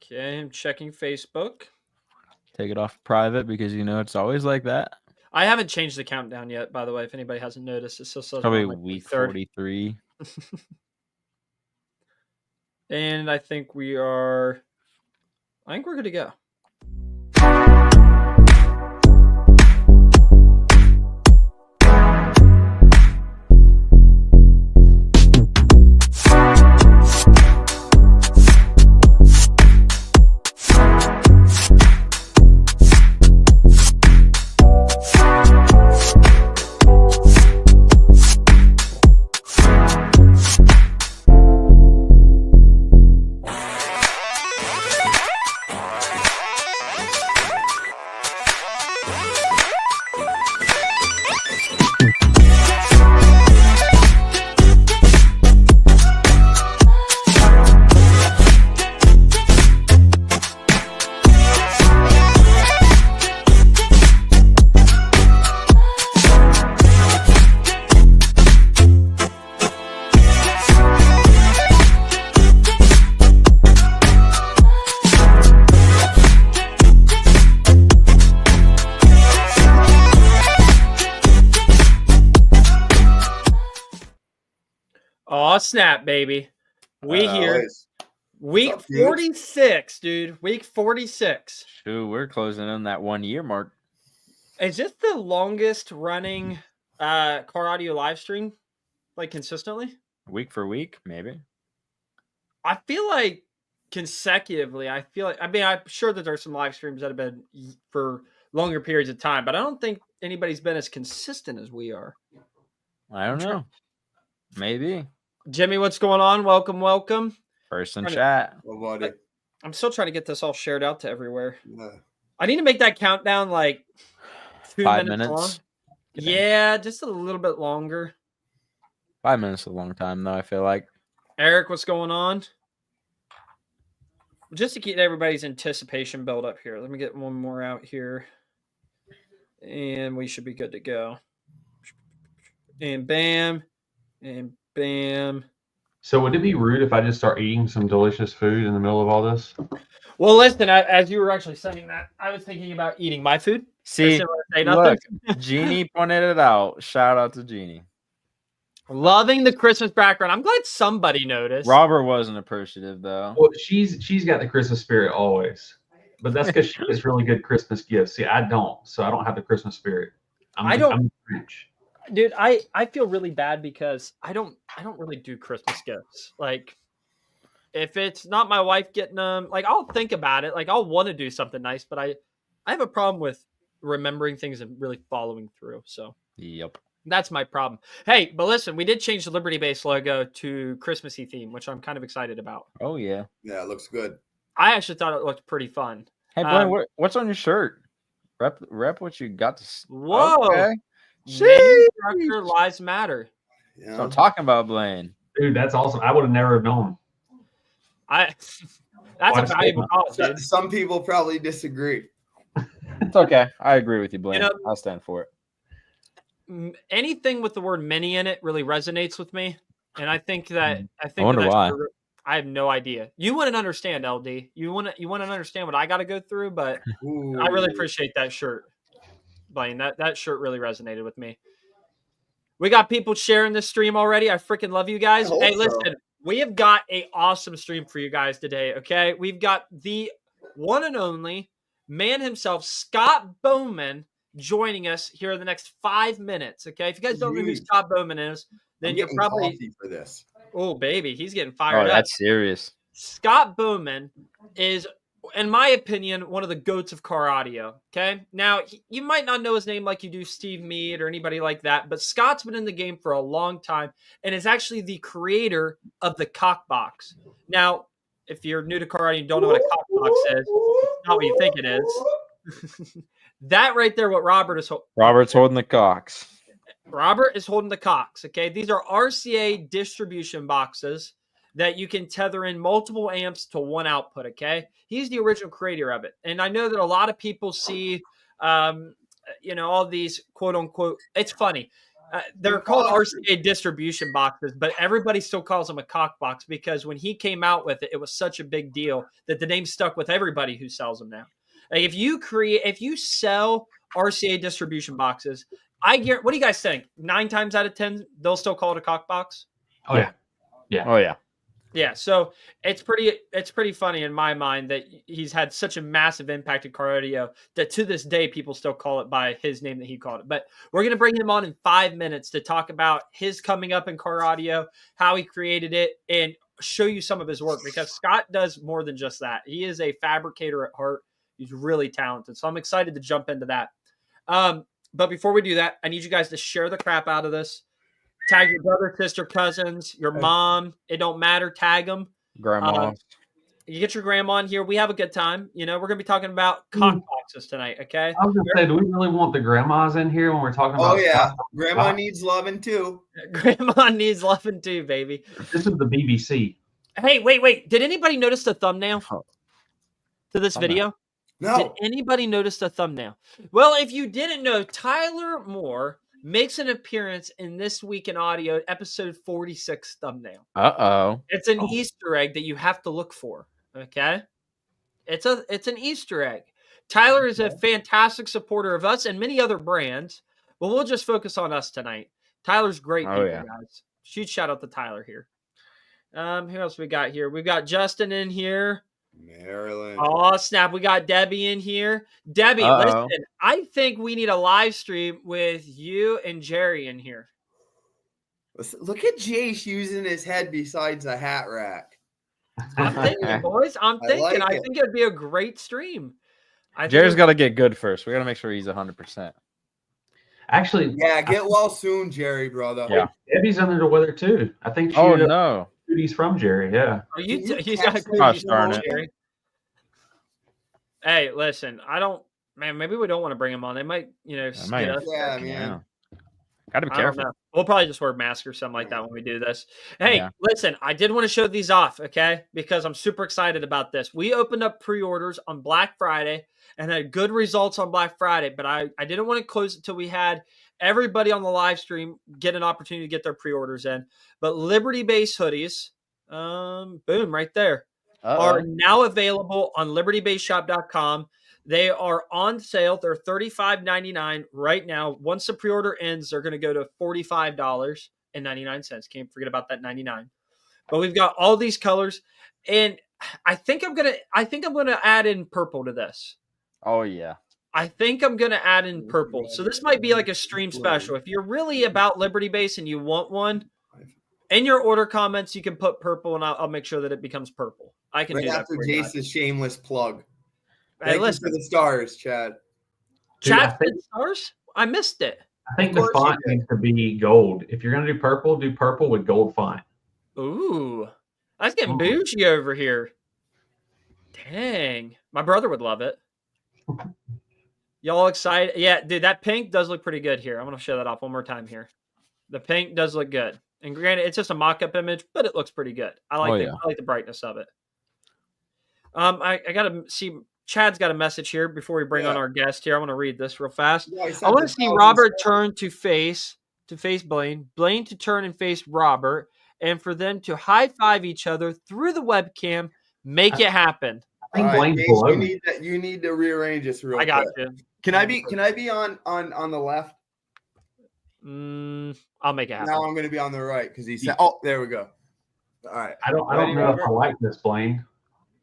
Okay, I'm checking Facebook. Take it off private because it's always like that. I haven't changed the countdown yet, by the way, if anybody hasn't noticed. It still says Probably we're on week 3rd. 43. And I think we're good to go. Oh, snap, baby. We here. Week 46, dude. Week 46. Shoot, we're closing in that 1 year mark. Is this the longest running car audio live stream, like consistently? Week for week, maybe. I feel like consecutively, I'm sure that there's some live streams that have been for longer periods of time, but I don't think anybody's been as consistent as we are. I don't know. Maybe. Jimmy, what's going on? Welcome. First in chat. I'm still trying to get this all shared out to everywhere. Yeah. I need to make that countdown like 5 minutes long. Yeah, just a little bit longer. 5 minutes is a long time, though, I feel like. Eric, what's going on? Just to keep everybody's anticipation build up here. Let me get one more out here. And we should be good to go. And bam. And bam. So would it be rude if I just start eating some delicious food in the middle of all this? Well, listen, as you were actually saying that, I was thinking about eating my food. See, look, Jeannie pointed it out. Shout out to Jeannie. Loving the Christmas background. I'm glad somebody noticed. Robert wasn't appreciative, though. Well, she's got the Christmas spirit always. But that's because she gets really good Christmas gifts. See, I don't. So I don't have the Christmas spirit. I'm rich. Dude, I feel really bad because I don't really do Christmas gifts. Like, if it's not my wife getting them, like, I'll think about it. Like, I'll want to do something nice, but I have a problem with remembering things and really following through. So, yep, that's my problem. Hey, but listen, we did change the Liberty Base logo to Christmassy theme, which I'm kind of excited about. Oh yeah, it looks good. I actually thought it looked pretty fun. Hey, Blaine, what's on your shirt? Rep what you got to. Whoa. Okay. Manufacturer lives matter. Yeah. So I'm talking about, Blaine. Dude, that's awesome. I would have never known. That's a valuable call, dude. Some people probably disagree. It's okay. I agree with you, Blaine. I'll stand for it. Anything with the word many in it really resonates with me. And I think I wonder why. I have no idea. You wouldn't understand, LD. You wouldn't understand what I got to go through, but I really appreciate that shirt. Blaine, that shirt really resonated with me. We got people sharing this stream already. I freaking love you guys. Hey, listen, we have got an awesome stream for you guys today, okay? We've got the one and only man himself, Scott Bowman, joining us here in the next 5 minutes, okay? If you guys don't know who Scott Bowman is, then you're probably for this. Oh, baby, he's getting fired up. That's serious. Scott Bowman is, in my opinion, one of the goats of car audio. Okay. Now, you might not know his name like you do Steve Mead or anybody like that, but Scott's been in the game for a long time and is actually the creator of the Cockbox. Now, if you're new to car audio and don't know what a Cockbox is, it's not what you think it is. That right there, what Robert's holding the cocks. Robert is holding the cocks. Okay. These are RCA distribution boxes that you can tether in multiple amps to one output, okay? He's the original creator of it. And I know that a lot of people see, all these quote-unquote, it's funny. They're called RCA distribution boxes, but everybody still calls them a cock box because when he came out with it, it was such a big deal that the name stuck with everybody who sells them now. Like if you sell RCA distribution boxes, I guarantee. What do you guys think? 9 times out of 10, they'll still call it a cock box. Oh yeah. Oh yeah. Yeah, so it's pretty funny in my mind that he's had such a massive impact in car audio that to this day people still call it by his name that he called it. But we're going to bring him on in 5 minutes to talk about his coming up in car audio, how he created it, and show you some of his work because Scott does more than just that. He is a fabricator at heart. He's really talented. So I'm excited to jump into that. But before we do that, I need you guys to share the crap out of this. Tag your brother, sister, cousins, your mom. It don't matter. Tag them. Grandma. You get your grandma in here. We have a good time. We're going to be talking about cock boxes tonight, okay? I was going to say, do we really want the grandmas in here when we're talking about? Oh, yeah. Grandma needs loving, too. Grandma needs loving, too, baby. This is the BBC. Hey, wait. Did anybody notice the thumbnail to this video? No. Did anybody notice the thumbnail? Well, if you didn't know, Tyler Moore makes an appearance in This Week in Audio, episode 46 thumbnail. Uh-oh. It's an Easter egg that you have to look for, okay? It's an Easter egg. Tyler is a fantastic supporter of us and many other brands, but we'll just focus on us tonight. Tyler's great people, guys. Huge shout out to Tyler here. Who else we got here? We've got Justin in here. Maryland. Oh, snap. We got Debbie in here. Debbie, listen, I think we need a live stream with you and Jerry in here. Look at Jace using his head besides a hat rack. I'm thinking, boys. I think it'd be a great stream. Jerry's got to get good first. We got to make sure he's 100%. Actually, yeah, get well soon, Jerry, brother. Yeah, Debbie's under the weather too. I think she. No. He's from Jerry, yeah. He's got a Jerry. Hey, listen, maybe we don't want to bring him on. They might, skid us. Yeah, man. Got to be careful. We'll probably just wear masks or something like that when we do this. Hey, listen, I did want to show these off, okay? Because I'm super excited about this. We opened up pre-orders on Black Friday and had good results on Black Friday, but I didn't want to close it until we had everybody on the live stream get an opportunity to get their pre-orders in. But Liberty Base hoodies, boom, right there, are now available on libertybaseshop.com. They are on sale. They're $35.99 right now. Once the pre-order ends, they're going to go to $45.99. Can't forget about that 99. But we've got all these colors, and I think I'm gonna add in purple to this. Oh yeah. I think I'm going to add in purple. So this might be like a stream special. If you're really about Liberty Base and you want one, in your order comments, you can put purple, and I'll make sure that it becomes purple. I can do that after Jace's shameless plug. Hey, listen for the stars, Chad. Chad for the stars? I missed it. I think the font needs to be gold. If you're going to do purple with gold font. Ooh. I was getting bougie over here. Dang. My brother would love it. Y'all excited? Yeah, dude, that pink does look pretty good here. I'm going to show that off one more time here. The pink does look good. And granted, it's just a mock-up image, but it looks pretty good. I like the brightness of it. I got to see. Chad's got a message here before we bring on our guest here. I want to read this real fast. Yeah, I want to see Robert turn to face Blaine, Blaine to turn and face Robert, and for them to high-five each other through the webcam. Make it happen. I think Blaine's below. You need to rearrange this real quick. I got you. Can I be on the left? I'll make it happen. Now I'm going to be on the right because he said, "Oh, there we go." All right. I don't know if I like this, Blaine.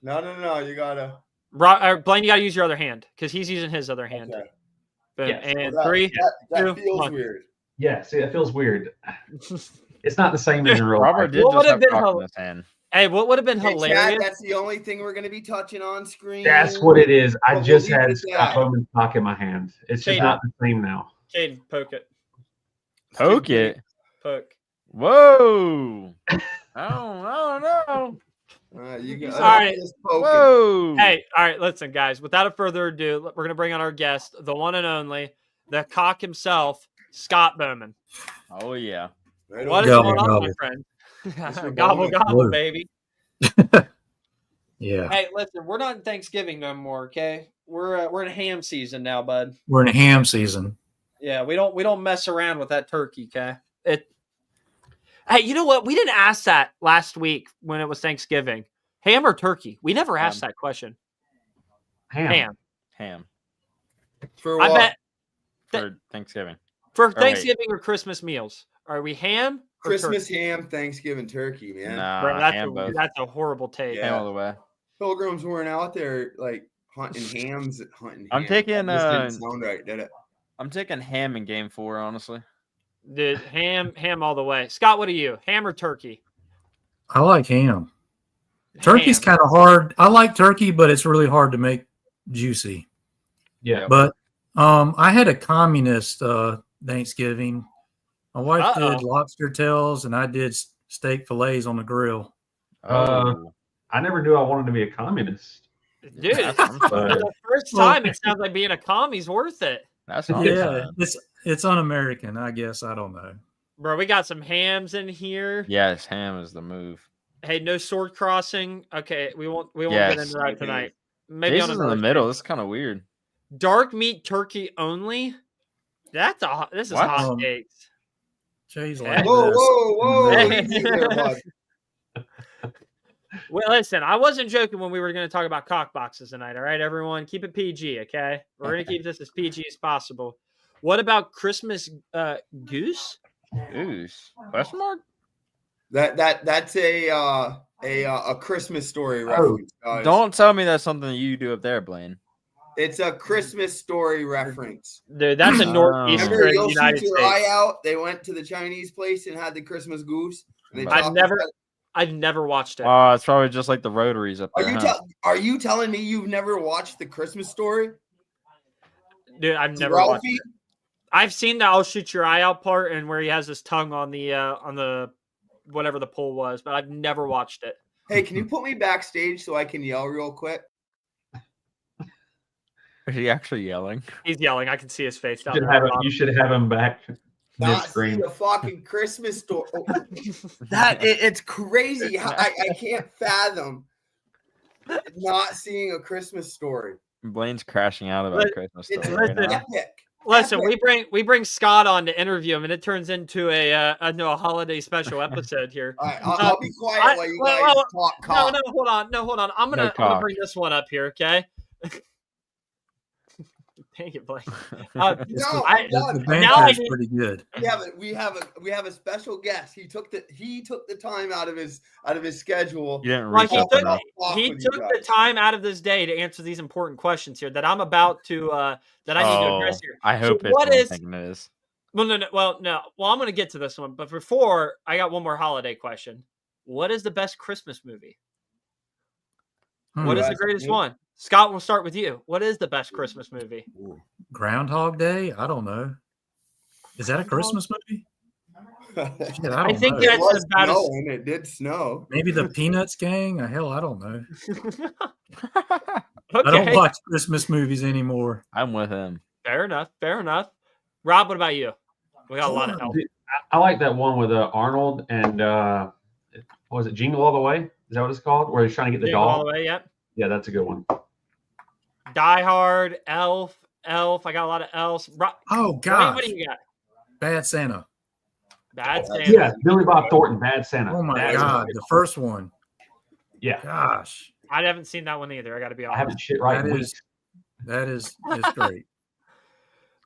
No. You gotta. Blaine, you gotta use your other hand because he's using his other hand. Okay. Boom. Yes. And that feels weird. Yeah, see, that feels weird. It's not the same as in real Robert did just have cock in his hand. Hey, what would have been hilarious? Chad, that's the only thing we're going to be touching on screen. That's what it is. I just had Scott Bowman's cock in my hand. It's just not the same now. Caden, poke it. Poke it? Poke. Whoa. Oh, no. You guys all right. Whoa. Hey, all right, listen, guys. Without further ado, we're going to bring on our guest, the one and only, the cock himself, Scott Bowman. Oh, yeah. What is going on, my friend? Gobble, baby. Yeah. Hey, listen, we're not in Thanksgiving no more, okay? We're in ham season now, bud. We're in ham season. Yeah, we don't mess around with that turkey, okay? Hey, you know what? We didn't ask that last week when it was Thanksgiving. Ham or turkey? We never asked that question. Ham. For I what? bet For Thanksgiving. for Thanksgiving or Christmas meals. Are we ham or Christmas turkey? ham, Thanksgiving turkey, man. Nah, Bro, ham both. that's a horrible take. Yeah. Ham all the way. Pilgrims weren't out there like hunting hams. I'm taking, That just didn't sound right, did it? I'm taking ham in game 4, honestly. Dude, ham all the way. Scott, what are you? Ham or turkey? I like ham. Turkey's kind of hard. I like turkey, but it's really hard to make juicy. Yeah. But I had a communist Thanksgiving. My wife did lobster tails, and I did steak fillets on the grill. I never knew I wanted to be a communist. Dude, for the first time, it sounds like being a commie's worth it. That's it's un-American, I guess. I don't know. Bro, we got some hams in here. Yes, ham is the move. Hey, no sword crossing. Okay, we won't get into that tonight. Maybe Jason's in the middle. This is kind of weird. Dark meat turkey only. This is hot takes. Jay's like whoa. Well, listen, I wasn't joking when we were going to talk about cock boxes tonight. All right, everyone, keep it PG, okay? We're going to keep this as PG as possible. What about Christmas goose? Goose? Question mark? That's a Christmas Story reference, guys. Don't tell me that's something you do up there, Blaine. It's a Christmas Story reference. Dude, that's a northeastern Remember, you'll United shoot your States. eye out. They went to the Chinese place and had the Christmas goose. And I've never watched it. Oh, it's probably just like the rotaries up there. Are you telling me you've never watched the Christmas Story? Dude, I've never watched it. I've seen the "I'll shoot your eye out" part and where he has his tongue on the whatever the pole was, but I've never watched it. Hey, can you put me backstage so I can yell real quick? Is he actually yelling? He's yelling. I can see his face. You should have him back. Not see the fucking Christmas Story. It's crazy. I can't fathom not seeing a Christmas Story. Blaine's crashing out about Christmas Story. It's epic. Listen, we bring Scott on to interview him, and it turns into a holiday special episode here. All right, I'll be quiet while you guys talk cock. No, hold on. I'm gonna bring this one up here, okay? Dang it, Blake. The banter is pretty good. We have a special guest. He took the time out of his schedule. He took the time out of this day to answer these important questions here that I'm about to that I need to address here. I hope it's thinking it is. Well, no. Well, I'm going to get to this one, but before I got one more holiday question. What is the best Christmas movie? What is the greatest one? Scott, we'll start with you. What is the best Christmas movie? Groundhog Day? I don't know. Is that a Christmas movie? Shit, I think that's about as... It did snow. Maybe the Peanuts Gang? Hell, I don't know. Okay. I don't watch Christmas movies anymore. I'm with him. Fair enough. Rob, what about you? We got a lot of help. I like that one with Arnold and what was it, Jingle All the Way? Is that what it's called? Where he's trying to get the doll? All the Way, yep. Yeah, that's a good one. Die Hard, Elf. I got a lot of elves. Oh, God. What do you got? Bad Santa. Bad Santa. Yeah, Billy Bob Thornton, Bad Santa. Oh, my God. The first one. Yeah. Gosh. I haven't seen that one either. I got to be honest. I haven't shit right. That is great.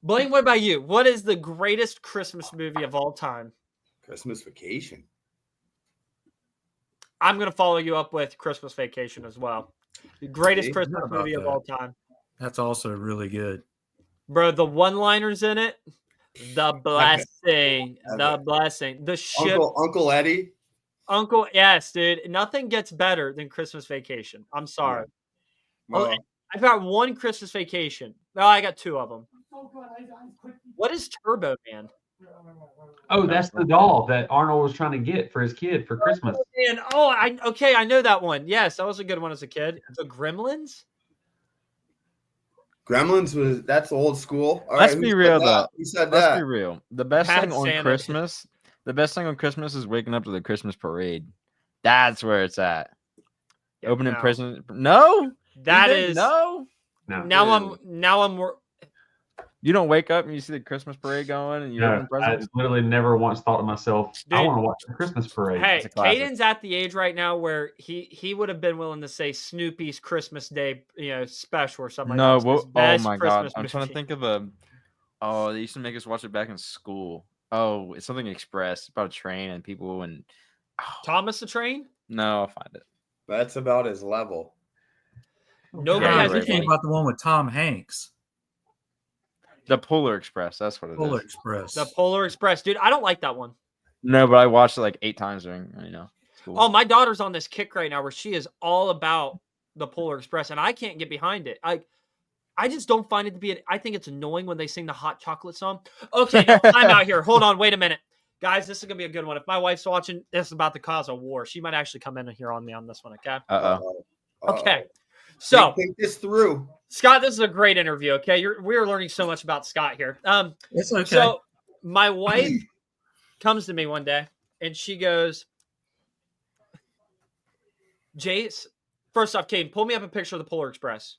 Blaine, what about you? What is the greatest Christmas movie of all time? Christmas Vacation. I'm going to follow you up with Christmas Vacation as well. The greatest Christmas movie of all time. That's also really good. Bro, the one-liners in it, the blessing, the ship. Uncle Eddie. Yes, dude. Nothing gets better than Christmas Vacation. I'm sorry. Yeah. Well, I've got one Christmas Vacation. No, I got two of them. What is Turbo Man? Oh, that's the doll that Arnold was trying to get for his kid for Christmas. I know that one. Yes, that was a good one as a kid. The Gremlins? Gremlins that's old school. Let's be real though. Who said Let's that? be real. The best thing on Christmas is waking up to the Christmas parade. That's where it's at. Yeah, Opening presents. No. That is no. Now I'm You don't wake up and you see the Christmas parade going and you open presents? I literally never once thought to myself, I want to watch the Christmas parade. Hey, Caden's at the age right now where he would have been willing to say Snoopy's Christmas Day, special or something like that. Oh my God. I'm trying to think of they used to make us watch it back in school. Oh, it's something Express about a train and people and Thomas the Train? No, I'll find it. That's about his level. Nobody has anything about the one with Tom Hanks. The Polar Express. That's what it is. Polar Express. The Polar Express. Dude, I don't like that one. No, but I watched it like 8 times during, school. Oh, my daughter's on this kick right now where she is all about the Polar Express, and I can't get behind it. I just don't find it to be. I think it's annoying when they sing the hot chocolate song. Okay, no, I'm out here. Hold on, wait a minute. Guys, this is going to be a good one. If my wife's watching, this is about to cause a war. She might actually come in here on me on this one, okay? Okay. So think this through. Scott, this is a great interview, okay? We're learning so much about Scott here. It's okay. So my wife comes to me one day, and she goes, Jace, first off, Caden, pull me up a picture of the Polar Express.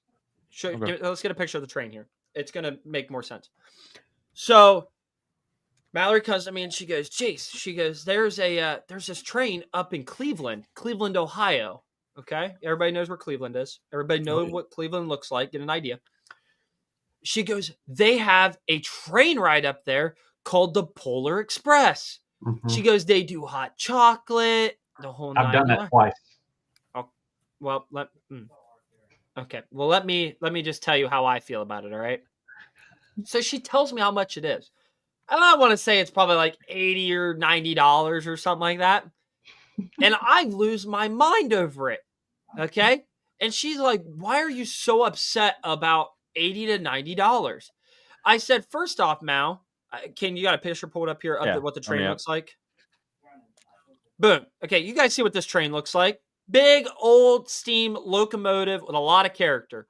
Let's get a picture of the train here. It's going to make more sense. So Mallory comes to me and she goes, Jace, there's this train up in Cleveland, Ohio. Okay. Everybody knows where Cleveland is. Everybody knows what Cleveland looks like. Get an idea. She goes, they have a train ride up there called the Polar Express. Mm-hmm. She goes, they do hot chocolate, the whole I've done that twice. Oh, well, okay. Well, let me just tell you how I feel about it. All right. So she tells me how much it is. I don't want to say it's probably like $80 or $90 or something like that. And I lose my mind over it. Okay. And she's like, why are you so upset about $80 to $90? I said, first off, Mal, you got a picture pulled up here of what the train looks like? Boom. Okay. You guys see what this train looks like? Big old steam locomotive with a lot of character.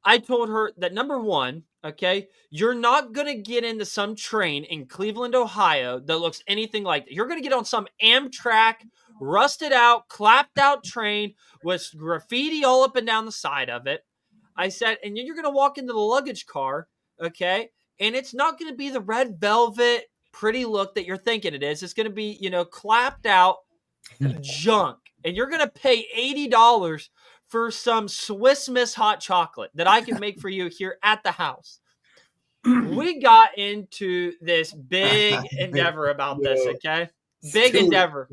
I told her that number one, okay, you're not going to get into some train in Cleveland, Ohio that looks anything like that. You're going to get on some Amtrak, rusted out, clapped out train with graffiti all up and down the side of it. I said, and then you're going to walk into the luggage car, okay, and it's not going to be the red velvet pretty look that you're thinking it is. It's going to be, clapped out junk. And you're going to pay $80 for some Swiss Miss hot chocolate that I can make for you here at the house. We got into this big endeavor about this, okay? Big endeavor.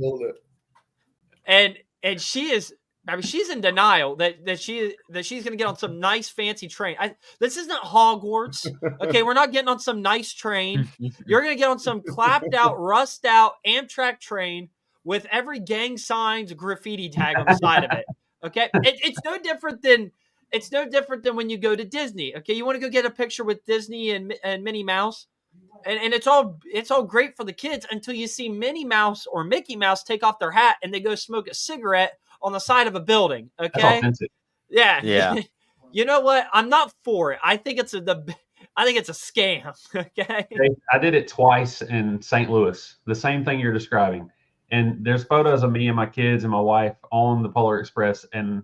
And she is, she's in denial that she's going to get on some nice fancy train. This isn't Hogwarts, okay? We're not getting on some nice train. You're going to get on some clapped out, rust out Amtrak train with every gang sign's graffiti tag on the side of it. Okay. It's no different than when you go to Disney. Okay. You want to go get a picture with Disney and Minnie Mouse. And it's all great for the kids until you see Minnie Mouse or Mickey Mouse take off their hat and they go smoke a cigarette on the side of a building. Okay. That's authentic. Yeah. You know what? I'm not for it. I think it's a scam. Okay. I did it twice in St. Louis. The same thing you're describing. And there's photos of me and my kids and my wife on the Polar Express. And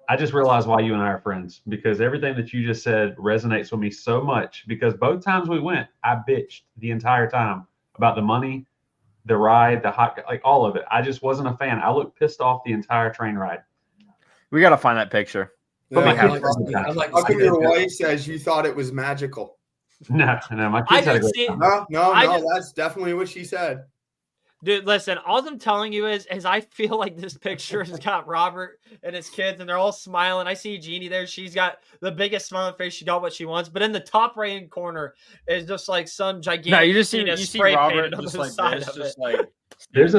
I just realized why you and I are friends, because everything that you just said resonates with me so much, because both times we went, I bitched the entire time about the money, the ride, the hot, like all of it. I just wasn't a fan. I looked pissed off the entire train ride. We got to find that picture. Yeah, how come your wife says you thought it was magical? No, my kids had a great time. No, that's definitely what she said. Dude, listen, all I'm telling you is I feel like this picture has got Robert and his kids, and they're all smiling. I see Jeannie there. She's got the biggest smile on her face. She got what she wants. But in the top right-hand corner is just like some gigantic you see Robert just like this, just like there is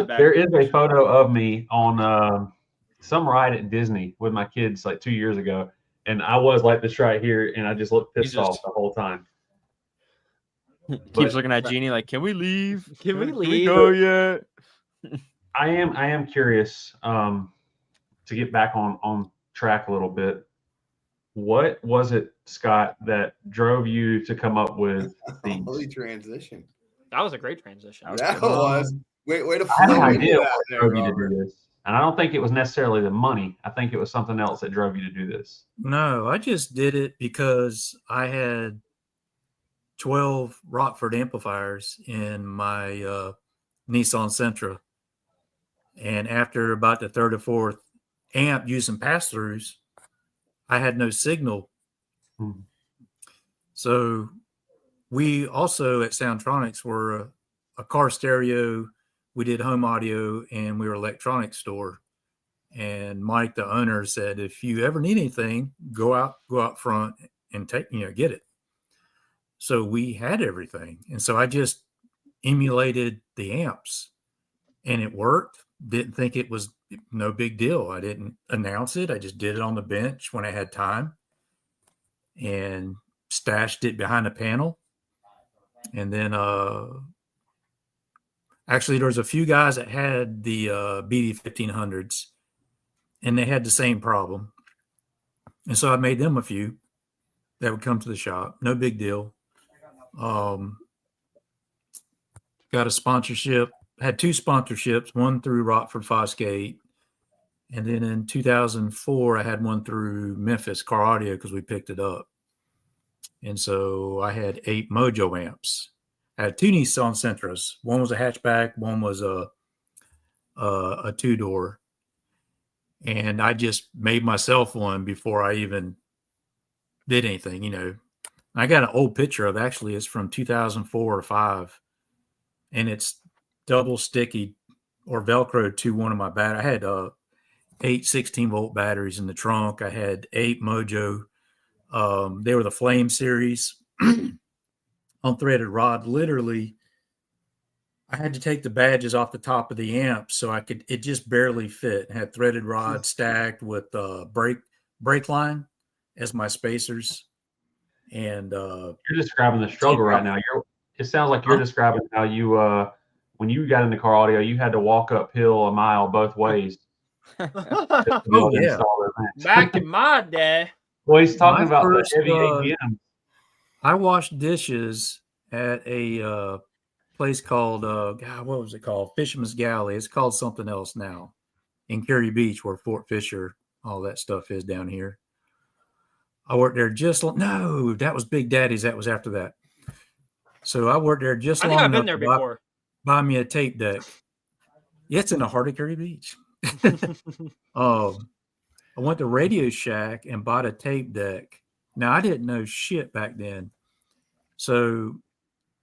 a photo of me on some ride at Disney with my kids like 2 years ago, and I was like this right here, and I just looked pissed off the whole time. Keeps looking at Jeannie like, can we leave? Can we leave? Can we go yet? I am curious to get back on track a little bit. What was it, Scott, that drove you to come up with these? Holy transition. That was a great transition. That was. Way to I had no idea what drove you to do this. And I don't think it was necessarily the money. I think it was something else that drove you to do this. No, I just did it because I had 12 Rockford amplifiers in my Nissan Sentra. And after about the third or fourth amp using pass-throughs, I had no signal. So we also at Soundtronics were a car stereo. We did home audio, and we were an electronics store. And Mike, the owner, said, if you ever need anything, go out front and get it. So we had everything. And so I just emulated the amps, and it worked. Didn't think it was no big deal. I didn't announce it. I just did it on the bench when I had time and stashed it behind a panel. And then actually there was a few guys that had the BD 1500s, and they had the same problem. And so I made them a few that would come to the shop. No big deal. Got a sponsorship. Had 2 sponsorships, one through Rockford Fosgate, and then in 2004 I had one through Memphis Car Audio because we picked it up. And so I had 8 Mojo amps. I had 2 Nissan Sentras. One was a hatchback, one was a 2-door. And I just made myself one before I even did anything. I got an old picture of, actually it's from 2004 or 5, and it's double sticky or Velcro to one of my batteries. I had 8 16-volt batteries in the trunk. I had 8 Mojo. They were the Flame series on threaded rod. Literally, I had to take the badges off the top of the amp so it just barely fit. It had threaded rod stacked with brake line as my spacers. And you're describing the struggle right now. It sounds like you're describing how you when you got into car audio, you had to walk uphill a mile both ways. Oh yeah, back in my day. Well, he's talking about the heavy AGM. I washed dishes at a place called what was it called? Fisherman's Galley. It's called something else now in Cary Beach, where Fort Fisher, all that stuff is down here. I worked there no, that was Big Daddy's. That was after that. So I worked there just long enough. I've been there before. Buy me a tape deck. Yeah, it's in the heart of Cary Beach. I went to Radio Shack and bought a tape deck. Now, I didn't know shit back then. So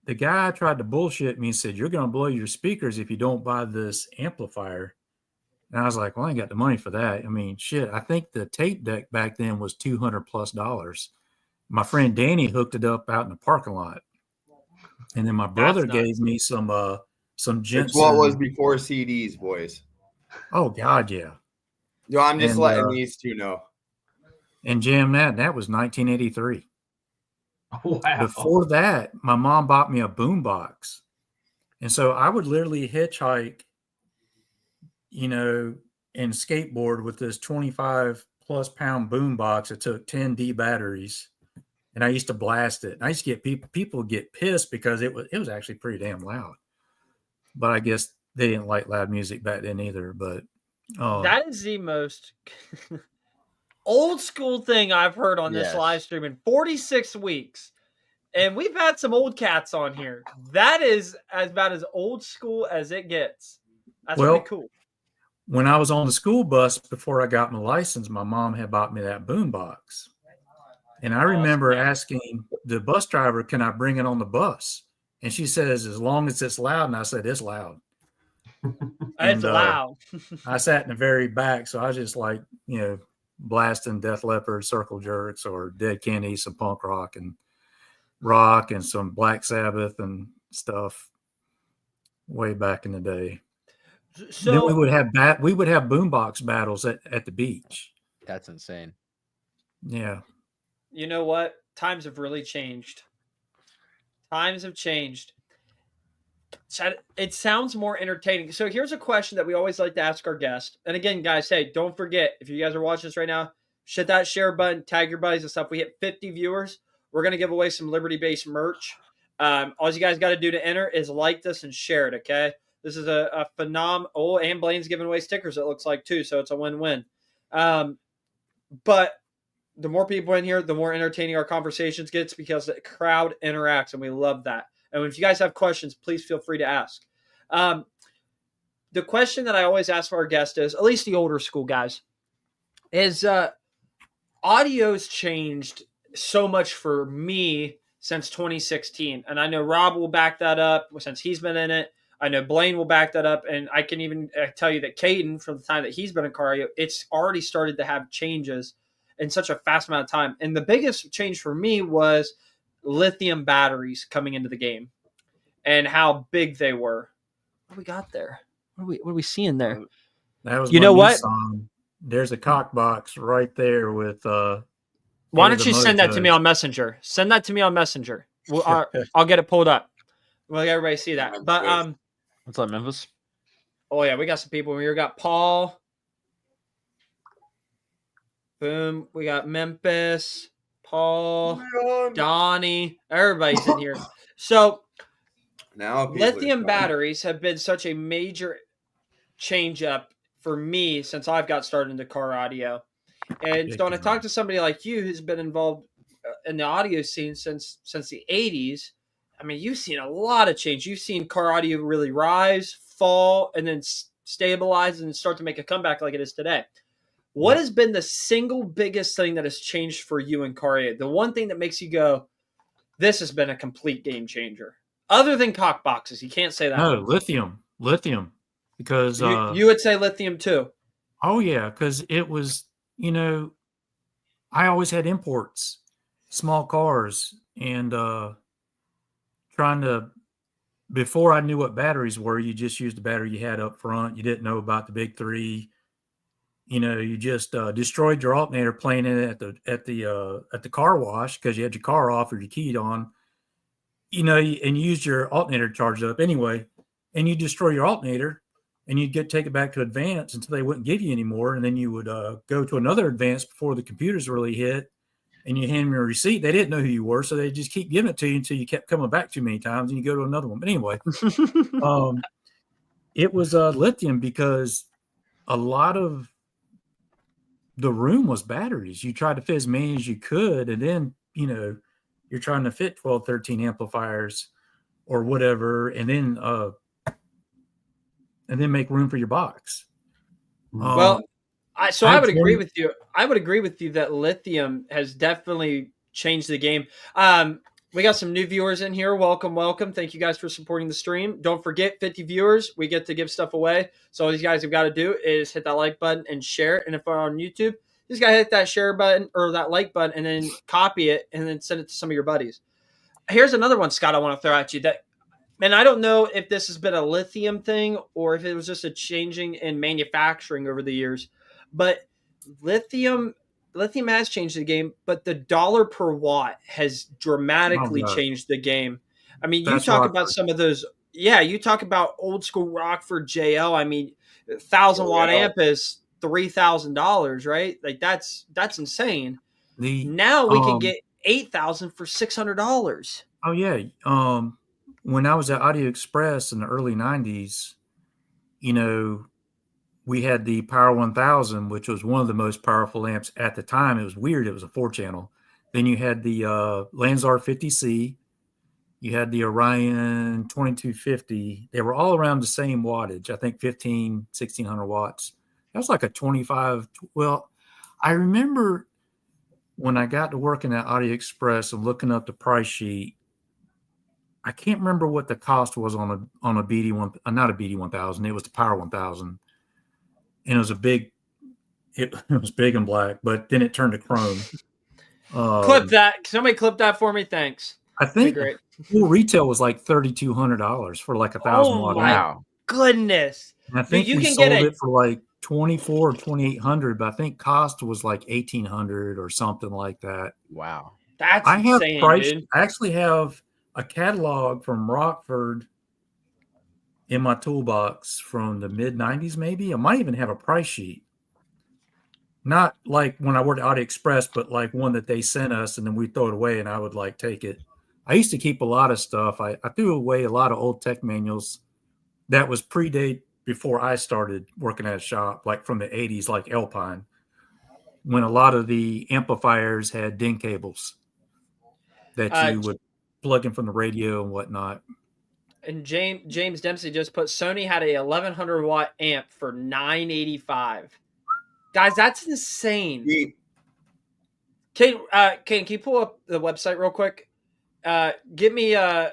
the guy tried to bullshit me and said, you're going to blow your speakers if you don't buy this amplifier. And I was like, well, I ain't got the money for that. I mean, shit, I think the tape deck back then was $200+. My friend Danny hooked it up out in the parking lot. And then my brother gave me some Jensen. It's what was before CDs, boys. Oh, God, yeah. No, I'm just letting these two know. And jam that. And that was 1983. Wow. Before that, my mom bought me a boombox. And so I would literally hitchhike, and skateboard with this 25+ pound boombox. It took 10 D batteries. And I used to blast it. And I used to get people get pissed because it was actually pretty damn loud. But I guess they didn't like loud music back then either. But that is the most old school thing I've heard on this live stream in 46 weeks. And we've had some old cats on here. That is about as old school as it gets. That's pretty cool. When I was on the school bus before I got my license, my mom had bought me that boombox. And I remember asking the bus driver, can I bring it on the bus? And she says, as long as it's loud. And I said, it's loud. It's loud. I sat in the very back. So I was just like, blasting Def Leppard, Circle Jerks, or Dead Kennedys, some punk rock and some Black Sabbath and stuff way back in the day. So then we would have boombox battles at the beach. That's insane. Yeah. You know what? Times have really changed. Times have changed. It sounds more entertaining. So here's a question that we always like to ask our guests. And again, guys, hey, don't forget, if you guys are watching this right now, hit that share button, tag your buddies and stuff. We hit 50 viewers. We're going to give away some Liberty-based merch. All you guys got to do to enter is like this and share it, okay? This is a phenomenal. And Blaine's giving away stickers, it looks like, too, so it's a win-win. But the more people in here, the more entertaining our conversations gets because the crowd interacts, and we love that. And if you guys have questions, please feel free to ask. The question that I always ask for our guests is, at least the older school guys, is audio's changed so much for me since 2016. And I know Rob will back that up since he's been in it. I know Blaine will back that up. And I can even tell you that Caden, from the time that he's been in car audio, it's already started to have changes in such a fast amount of time. And the biggest change for me was lithium batteries coming into the game and how big they were. What do we got there? What are we seeing there? That was you know what? Song. There's a cock box right there with. Why don't you send that to me on Messenger? Send that to me on Messenger. I'll get it pulled up. We'll let everybody see that. But what's up, Memphis? Oh yeah, we got some people here. We got Paul. Boom. We got Memphis, Paul, Donnie. Everybody's in here. So now lithium batteries have been such a major change up for me since I've got started into car audio. And so when I talk to somebody like you who's been involved in the audio scene since the 80s, I mean, you've seen a lot of change. You've seen car audio really rise, fall, and then stabilize and start to make a comeback like it is today. What has been the single biggest thing that has changed for you in car audio? The one thing that makes you go, this has been a complete game changer. Other than cock boxes. You can't say that. No, lithium. Because you would say lithium too. Oh yeah, because it was, I always had imports, small cars, and before I knew what batteries were, you just used the battery you had up front. You didn't know about the big three. You just destroyed your alternator playing it at the car wash because you had your car off or you keyed on, and you used your alternator charged up anyway, and you destroy your alternator. And you'd take it back to advance until they wouldn't give you any more. And then you would go to another advance before the computers really hit. And you hand them a receipt. They didn't know who you were, so they just keep giving it to you until you kept coming back too many times and you go to another one. But anyway, it was lithium because a lot of the room was batteries. You tried to fit as many as you could. And then, you're trying to fit 12, 13 amplifiers or whatever. And then make room for your box. Well, I would agree with you. I would agree with you that lithium has definitely changed the game. We got some new viewers in here. Welcome. Thank you guys for supporting the stream. Don't forget, 50 viewers, we get to give stuff away. So all these guys have got to do is hit that like button and share it. And if you're on YouTube, you just got to hit that share button or that like button and then copy it and then send it to some of your buddies. Here's another one, Scott, I want to throw at you that. And I don't know if this has been a lithium thing or if it was just a changing in manufacturing over the years, but lithium has changed the game, but the dollar per watt has dramatically changed the game. I mean, you talk about some of those. Yeah, you talk about old school Rockford JL. I mean, 1,000 watt amp is $3,000, right? Like that's insane. Now we can get 8,000 for $600. Oh yeah. When I was at Audio Express in the early 90s, we had the Power 1000, which was one of the most powerful amps at the time. It was weird. It was a 4-channel. Then you had the Lanzar 50C. You had the Orion 2250. They were all around the same wattage. I think 1,600 watts. That was like a 25. Well, I remember when I got to working at Audio Express and looking up the price sheet, I can't remember what the cost was on a BD1, not a BD1000. It was the Power 1000, and it was it was big and black. But then it turned to chrome. Clip that. Somebody clip that for me. Thanks. I think full retail was like $3,200 for like 1,000 watt. Wow, goodness! And I think we sold it for like 2,400 or 2,800, but I think cost was like 1,800 or something like that. Wow, that's insane, dude. I actually have a catalog from Rockford in my toolbox from the mid 90s, maybe. I might even have a price sheet. Not like when I worked at Audio Express, but like one that they sent us and then we throw it away and I would like take it. I used to keep a lot of stuff. I threw away a lot of old tech manuals that was predate before I started working at a shop, like from the 80s, like Alpine. when a lot of the amplifiers had DIN cables that you would plug in from the radio and whatnot. And James Dempsey just put Sony had a 1100 watt amp for $985. Guys, that's insane. Can you pull up the website real quick? Give me I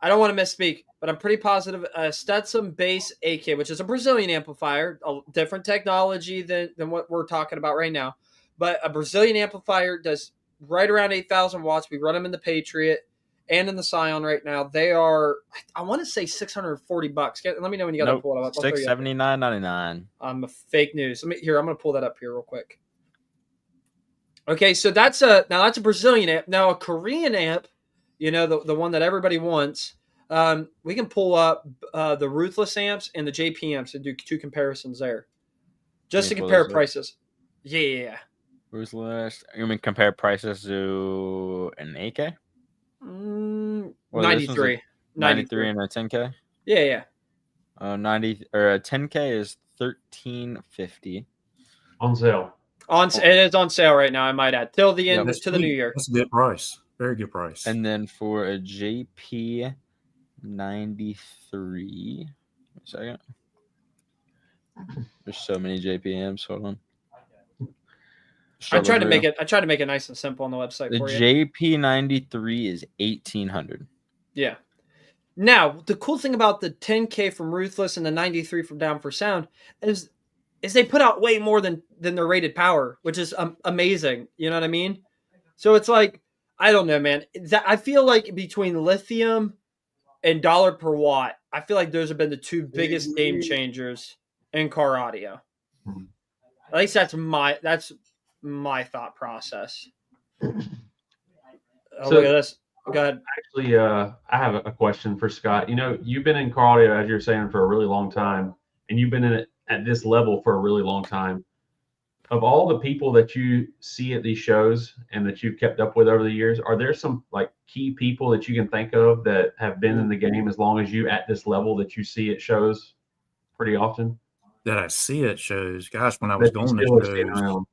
don't want to misspeak, but I'm pretty positive Stetson Bass AK, which is a Brazilian amplifier, a different technology than what we're talking about right now. But a Brazilian amplifier does right around 8,000 watts. We run them in the Patriot and in the Scion right now. They are, I want to say $640. Let me know when you got to pull it up. $679.99. Fake news. I'm going to pull that up here real quick. Okay, so that's a Brazilian amp. Now a Korean amp, the one that everybody wants. We can pull up the Ruthless amps and the JP amps and do two comparisons there, just to compare prices. Yeah. Ruthless. You mean compare prices to an AK? 93. 93 and a 10K? Yeah. 90 or a 10K is $1,350 on sale. It is on sale right now, I might add. Till the end to the new year. That's a good price. Very good price. And then for a JP 93, a second. There's so many JPMs. Hold on. I tried to make it nice and simple on the website for you. The JP 93 is $1,800. Yeah. Now, the cool thing about the 10K from Ruthless and the 93 from Down for Sound is they put out way more than their rated power, which is amazing. You know what I mean? So it's like, I don't know, man. I feel like between lithium and dollar per watt, I feel like those have been the two biggest game changers in car audio. At least that's my thought process. So, look at this. Go ahead. Actually, I have a question for Scott. You've been in car audio, as you're saying, for a really long time, and you've been in it at this level for a really long time. Of all the people that you see at these shows and that you've kept up with over the years, are there some like key people that you can think of that have been in the game as long as you at this level that you see at shows pretty often? That I see at shows. Gosh, when I was going to shows.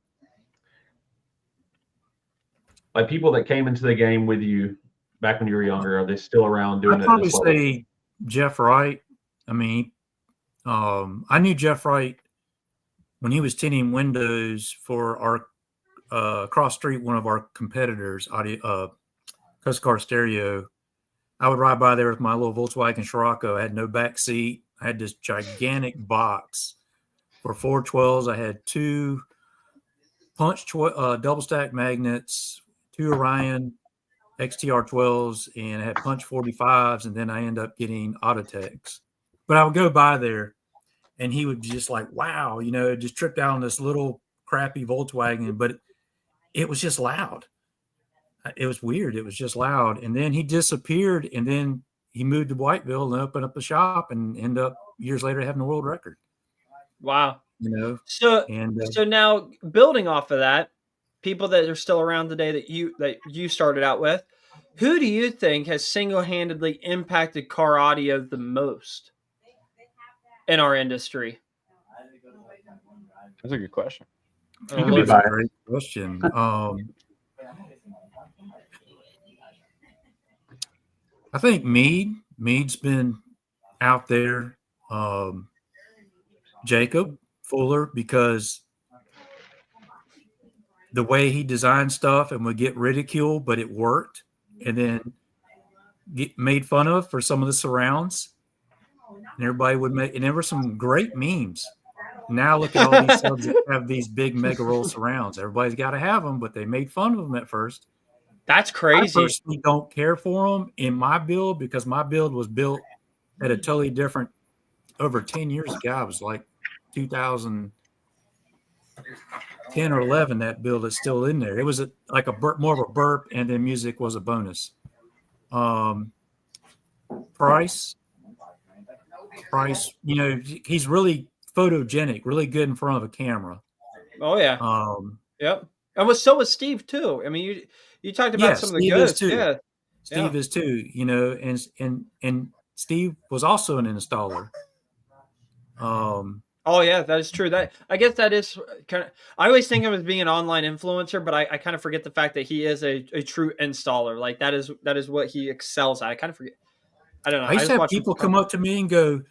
Like people that came into the game with you back when you were younger, are they still around doing it? I'd probably say Jeff Wright. I mean, I knew Jeff Wright when he was tinting windows for our across street, one of our competitors, Coast Car Stereo. I would ride by there with my little Volkswagen Scirocco. I had no back seat. I had this gigantic box for 412s. I had two punch double stack magnets, two Orion XTR 12s, and I had punch 45s, and then I ended up getting Autotex. But I would go by there, and he would just like, wow, just tripped out on this little crappy Volkswagen, but it was just loud. It was weird. It was just loud. And then he disappeared, and then he moved to Whiteville and opened up a shop and ended up years later having a world record. Wow. So now building off of that, people that are still around today that you started out with, who do you think has single-handedly impacted car audio the most in our industry? That's a good question. That's a great question. I think Mead's been out there. Jacob Fuller, because the way he designed stuff and would get ridiculed, but it worked, and then get made fun of for some of the surrounds. And everybody would and there were some great memes. Now look at all these subs that have these big mega roll surrounds. Everybody's got to have them, but they made fun of them at first. That's crazy. I personally don't care for them in my build because my build was built at a totally different, over 10 years ago. It was like 2010 or 11. That build is still in there. It was like a burp, more of a burp, and then music was a bonus. Price, he's really photogenic, really good in front of a camera. Oh yeah. Yep. And so was Steve too. I mean, you talked about some of the goods. Yeah. Steve is too, and Steve was also an installer. Oh yeah, that is true. That I guess that is kind of. I always think of him as being an online influencer, but I kind of forget the fact that he is a true installer. Like that is what he excels at. I kind of forget. I don't know. I used just to have watch him people come up to me and go,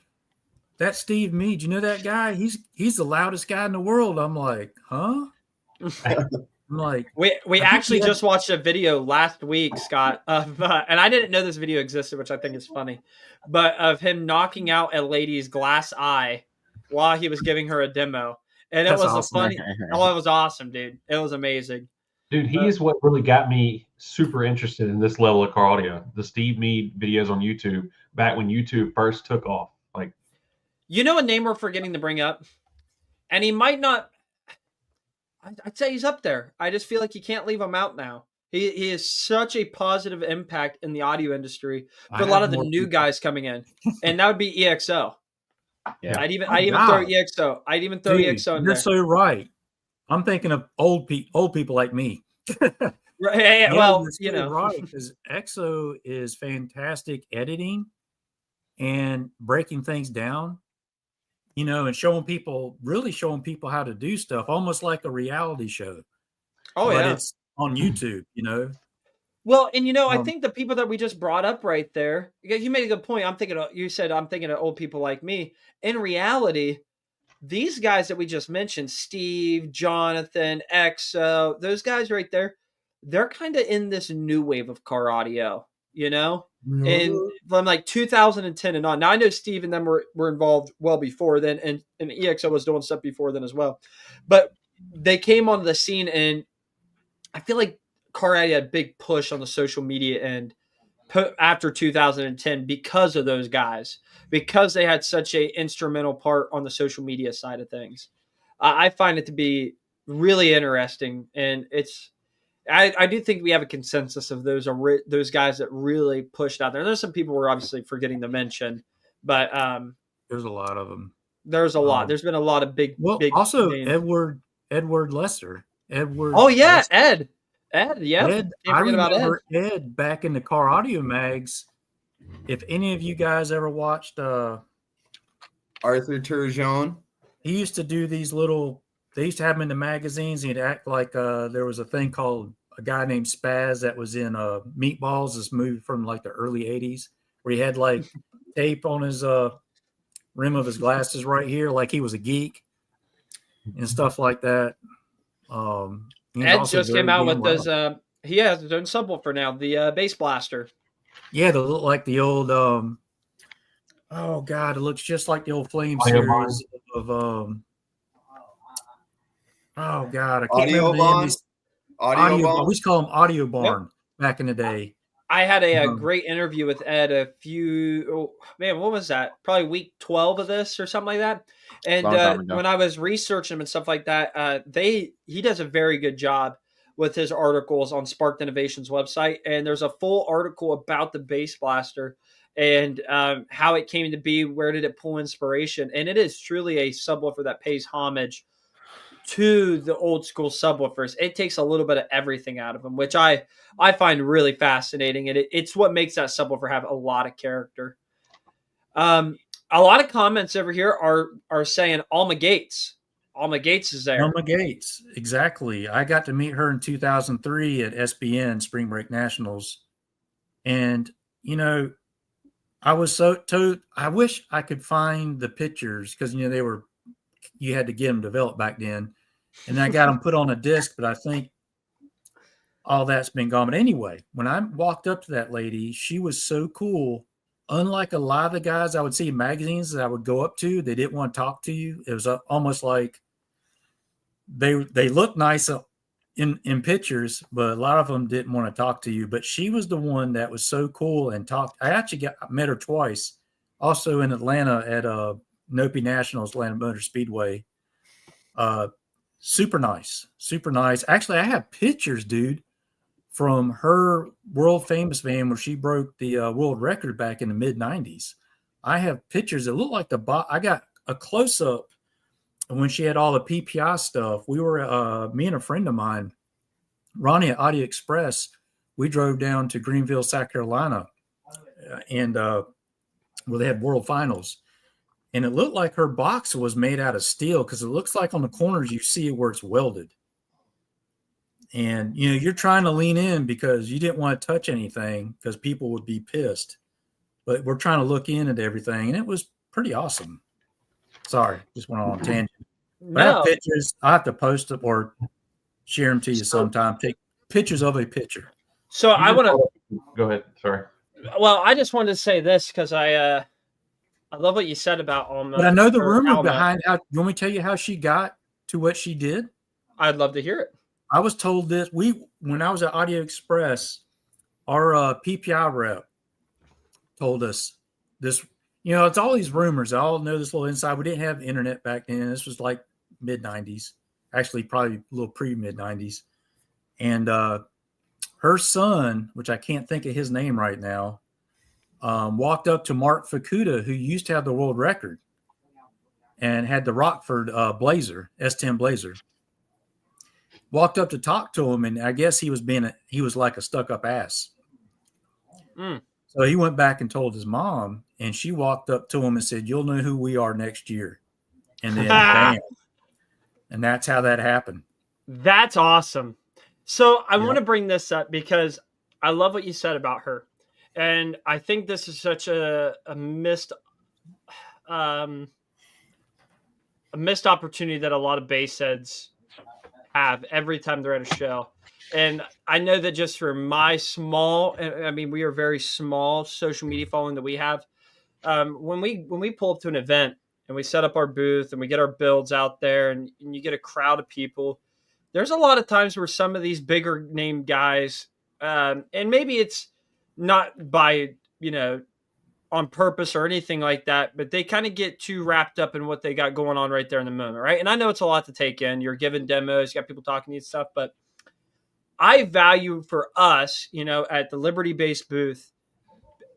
"That's Steve Mead. You know that guy? He's the loudest guy in the world." I'm like, "Huh?" I'm like, we actually just watched a video last week, Scott, of and I didn't know this video existed, which I think is funny, but of him knocking out a lady's glass eye while he was giving her a demo, and it That's was awesome. a funny. Oh, it was awesome, dude! It was amazing. Dude, he is what really got me super interested in this level of car audio. The Steve Mead videos on YouTube back when YouTube first took off. Like, you know, a name we're forgetting to bring up, and he might not. I'd say he's up there. I just feel like you can't leave him out now. He is such a positive impact in the audio industry for a lot of the new guys coming in, and that would be EXO. Yeah, I'd even throw EXO. I'd even throw EXO in you're there. so right. I'm thinking of old people like me. Right, well, you so know, right, because EXO is fantastic editing and breaking things down. You know, and showing people how to do stuff, almost like a reality show. Oh, but yeah. It's on YouTube, you know. Well, and you know, I think the people that we just brought up right there, you made a good point. I'm thinking of old people like me. In reality, these guys that we just mentioned, Steve, Jonathan, EXO, those guys right there, they're kind of in this new wave of car audio, you know? And from like 2010 and on. Now I know Steve and them were involved well before then, and EXO was doing stuff before then as well. But they came onto the scene, and I feel like car audio had a big push on the social media end after 2010 because of those guys, because they had such a instrumental part on the social media side of things. I find it to be really interesting, and I do think we have a consensus of those guys that really pushed out there. There's some people we're obviously forgetting to mention, but there's a lot of them. There's a lot. There's been a lot of big. Also names. Edward Lester. Oh yeah, Lester. Ed. Yeah. Ed. I remember Ed back in the car audio mags. If any of you guys ever watched Arthur Turgeon, he used to do these little. They used to have him in the magazines. He'd act like there was a thing called a guy named Spaz that was in Meatballs, this movie from like the early 80s, where he had like tape on his rim of his glasses right here, like he was a geek and stuff like that. Ed just came out with those. He has his own subwoofer now, the Bass Blaster. Yeah, they look like the old. Oh God, it looks just like the old Flame series of. Oh God, I can't remember the name. Audio. We used to call them Audio Barn back in the day. I had a great interview with Ed what was that? Probably week 12 of this or something like that. And when I was researching him and stuff like that, he does a very good job with his articles on Sparked Innovation's website. And there's a full article about the Bass Blaster and how it came to be, where did it pull inspiration. And it is truly a subwoofer that pays homage to the old school subwoofers. It takes a little bit of everything out of them, which I find really fascinating. And it's what makes that subwoofer have a lot of character. A lot of comments over here are saying Alma Gates. Alma Gates is there. Alma Gates, exactly. I got to meet her in 2003 at SBN Spring Break Nationals. And, you know, I was I wish I could find the pictures because, you know, you had to get them developed back then. And I got them put on a disc, but I think all that's been gone. But anyway, when I walked up to that lady, she was so cool. Unlike a lot of the guys I would see in magazines that I would go up to, they didn't want to talk to you. It was almost like they looked nice in pictures, but a lot of them didn't want to talk to you. But she was the one that was so cool and talked. I actually met her twice, also in Atlanta at Nopi Nationals, Atlanta Motor Speedway. Super nice. Actually, I have pictures, dude, from her world famous van where she broke the world record back in the mid 90s. I have pictures that look like I got a close up when she had all the PPI stuff. We were, me and a friend of mine, Ronnie at Audio Express, we drove down to Greenville, South Carolina, and where they had world finals. and it looked like her box was made out of steel because it looks like on the corners you see where it's welded. And, you're trying to lean in because you didn't want to touch anything because people would be pissed. But we're trying to look in at everything, and it was pretty awesome. Sorry, just went on a tangent. But I have pictures. I have to post them or share them to you sometime. Take pictures of a picture. So I want to go ahead. Sorry. Well, I just wanted to say this because I love what you said about Alma. But I know the rumor behind how. You want me to tell you how she got to what she did? I'd love to hear it. I was told this. When I was at Audio Express, our PPI rep told us this. It's all these rumors. I all know this little inside. We didn't have internet back then. This was like mid 90s, actually probably a little pre mid 90s. And her son, which I can't think of his name right now, walked up to Mark Fukuda, who used to have the world record and had the Rockford Blazer, S10 Blazer. Walked up to talk to him, and I guess he was like a stuck-up ass. So he went back and told his mom, and she walked up to him and said, "You'll know who we are next year." And then bam. And that's how that happened. That's awesome. So I want to bring this up because I love what you said about her. And I think this is such a missed opportunity that a lot of bass heads have every time they're at a show. And I know that just for my small, I mean, we are very small social media following that we have. When we pull up to an event and we set up our booth and we get our builds out there and you get a crowd of people, there's a lot of times where some of these bigger name guys, and maybe it's not by, on purpose or anything like that, but they kind of get too wrapped up in what they got going on right there in the moment, right? And I know it's a lot to take in. You're giving demos, you got people talking to you and stuff, but I value for us, at the Liberty Bass booth,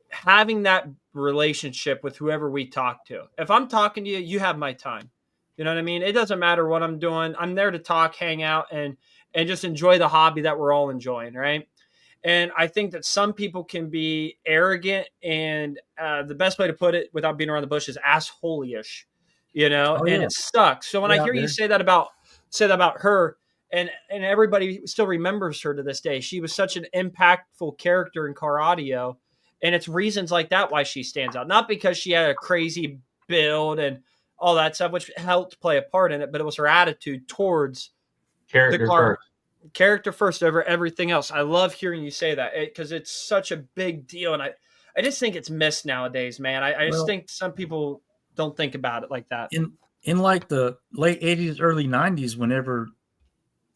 having that relationship with whoever we talk to. If I'm talking to you, you have my time. You know what I mean? It doesn't matter what I'm doing. I'm there to talk, hang out, and just enjoy the hobby that we're all enjoying, right? And I think that some people can be arrogant, and the best way to put it without being around the bush is assholey-ish, and it sucks. So when I hear you say that about her, and everybody still remembers her to this day, she was such an impactful character in car audio, and it's reasons like that why she stands out. Not because she had a crazy build and all that stuff, which helped play a part in it, but it was her attitude towards the car. Character first over everything else. I love hearing you say that because it's such a big deal, and I just think it's missed nowadays, man. I just think some people don't think about it like that. In like the late 80s, early 90s, whenever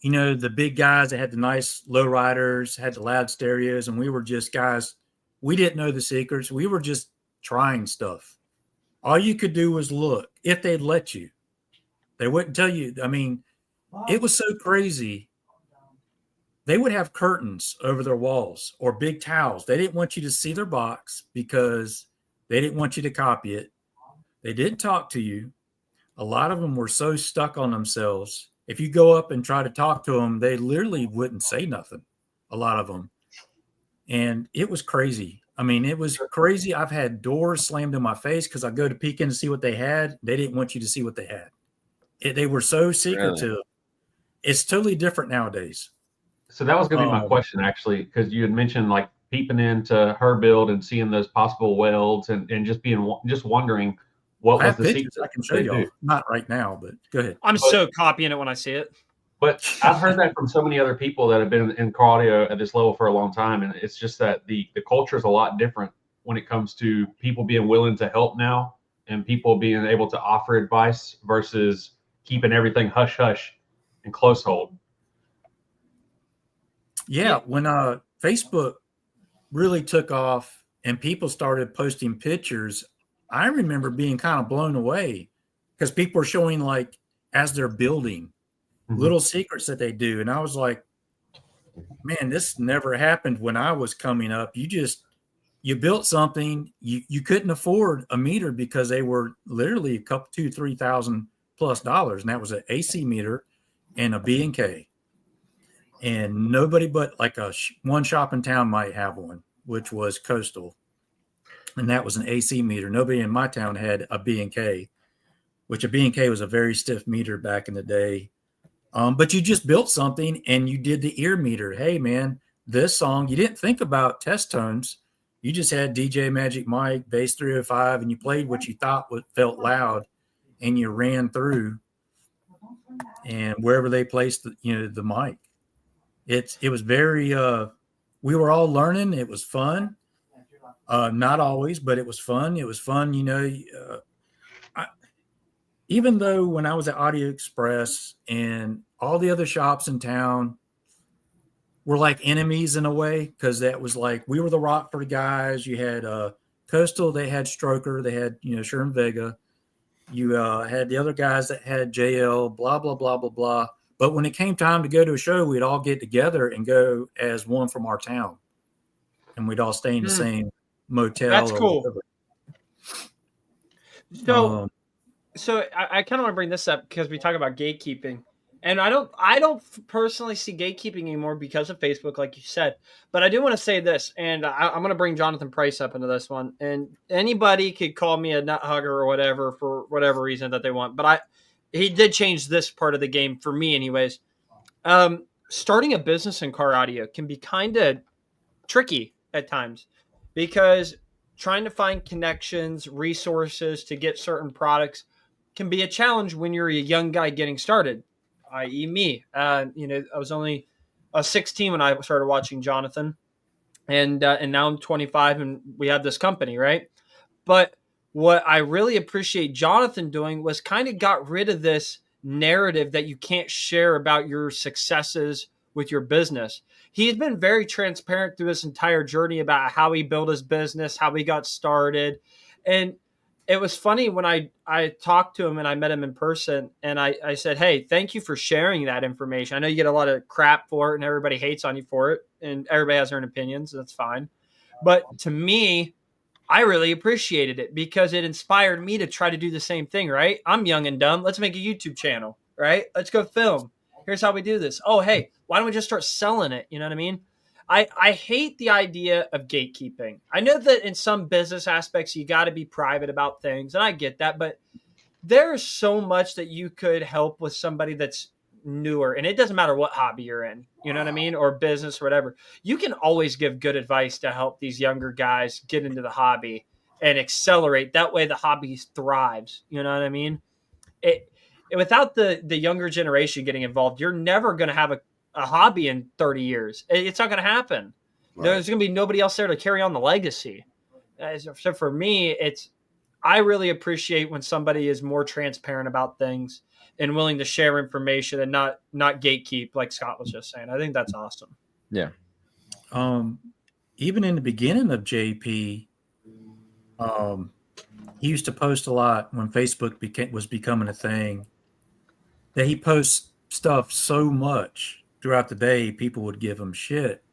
the big guys that had the nice lowriders, had the loud stereos, and we were just guys. We didn't know the secrets. We were just trying stuff. All you could do was look. If they'd let you, they wouldn't tell you. I mean, it was so crazy. They would have curtains over their walls or big towels. They didn't want you to see their box because they didn't want you to copy it. They didn't talk to you. A lot of them were so stuck on themselves. If you go up and try to talk to them, they literally wouldn't say nothing, a lot of them. And it was crazy. I mean, it was crazy. I've had doors slammed in my face because I go to peek in to see what they had. They didn't want you to see what they had. They were so secretive. Really? It's totally different nowadays. So that was going to be my question, actually, because you had mentioned like peeping into her build and seeing those possible welds and just wondering what was the secret. I can show you. Not right now, but go ahead. I'm so copying it when I see it. But I've heard that from so many other people that have been in car audio at this level for a long time, and it's just that the culture is a lot different when it comes to people being willing to help now and people being able to offer advice versus keeping everything hush hush and close hold. Yeah, when Facebook really took off and people started posting pictures, I remember being kind of blown away because people were showing like as they're building little secrets that they do. And I was like, man, this never happened when I was coming up. You built something, you couldn't afford a meter because they were literally a couple, $2,000-$3,000 plus, and that was an AC meter and a B&K. And nobody but like one shop in town might have one, which was Coastal. and that was an AC meter. Nobody in my town had a B&K, which a B&K was a very stiff meter back in the day. But you just built something and you did the ear meter. Hey, man, this song, you didn't think about test tones. You just had DJ Magic Mike, bass 305, and you played what you thought felt loud, and you ran through. And wherever they placed the mic, it was very. We were all learning. It was fun. Not always, but it was fun. It was fun, even though when I was at Audio Express and all the other shops in town were like enemies in a way, because that was like we were the Rockford guys. You had Coastal, they had Stroker, they had Sherman Vega. You had the other guys that had JL, blah blah blah blah blah. But when it came time to go to a show, we'd all get together and go as one from our town, and we'd all stay in the same motel. That's cool. Whatever. So I kind of want to bring this up because we talk about gatekeeping, and I don't personally see gatekeeping anymore because of Facebook, like you said. But I do want to say this, and I'm going to bring Jonathan Price up into this one. And anybody could call me a nut hugger or whatever for whatever reason that they want. But he did change this part of the game for me, anyways. Starting a business in car audio can be kind of tricky at times because trying to find connections, resources to get certain products can be a challenge when you're a young guy getting started, i.e. me. I was only 16 when I started watching Jonathan, and now I'm 25 and we have this company, right? But what I really appreciate Jonathan doing was kind of got rid of this narrative that you can't share about your successes with your business. He's been very transparent through this entire journey about how he built his business, how he got started. And it was funny when I talked to him and I met him in person, and I said, hey, thank you for sharing that information. I know you get a lot of crap for it and everybody hates on you for it, and everybody has their own opinions. That's fine. But to me, I really appreciated it because it inspired me to try to do the same thing, right? I'm young and dumb. Let's make a YouTube channel, right? Let's go film. Here's how we do this. Oh, hey, why don't we just start selling it? You know what I mean? I hate the idea of gatekeeping. I know that in some business aspects, you got to be private about things, and I get that, but there's so much that you could help with somebody that's newer, and it doesn't matter what hobby you're in, you know what I mean? Or business or whatever. You can always give good advice to help these younger guys get into the hobby and accelerate. That way the hobby thrives. You know what I mean? Without the younger generation getting involved, you're never going to have a hobby in 30 years. It's not going to happen. Right. There's going to be nobody else there to carry on the legacy. So for me, I really appreciate when somebody is more transparent about things and willing to share information and not gatekeep, like Scott was just saying. I think that's awesome. Yeah. Even in the beginning of JP, he used to post a lot when Facebook was becoming a thing, that he posts stuff so much throughout the day, people would give him shit.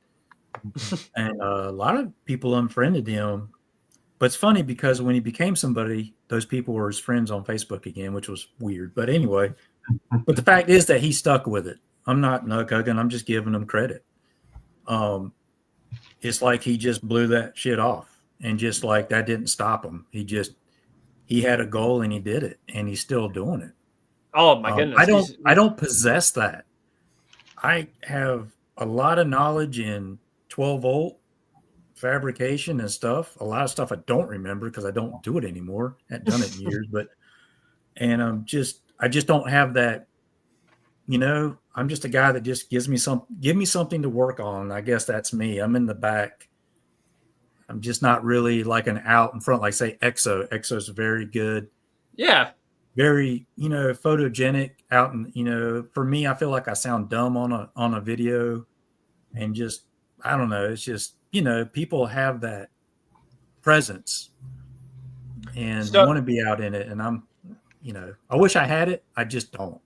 And a lot of people unfriended him. But it's funny because when he became somebody, those people were his friends on Facebook again, which was weird. But anyway, but the fact is that he stuck with it. I'm not nug hugging. I'm just giving him credit. It's like he just blew that shit off, and just like that didn't stop him. He had a goal and he did it, and he's still doing it. Oh my goodness! I don't possess that. I have a lot of knowledge in 12-volt fabrication and stuff. A lot of stuff I don't remember because I don't do it anymore. I haven't done it in years, I just don't have that. I'm just a guy that just give me something to work on. I guess that's me. I'm in the back. I'm just not really like an out in front, like say EXO. EXO's very good. Yeah. Very, photogenic out. And, for me, I feel like I sound dumb on a video, and just, I don't know. It's just, people have that presence and want to be out in it. And I'm, I wish I had it. I just don't.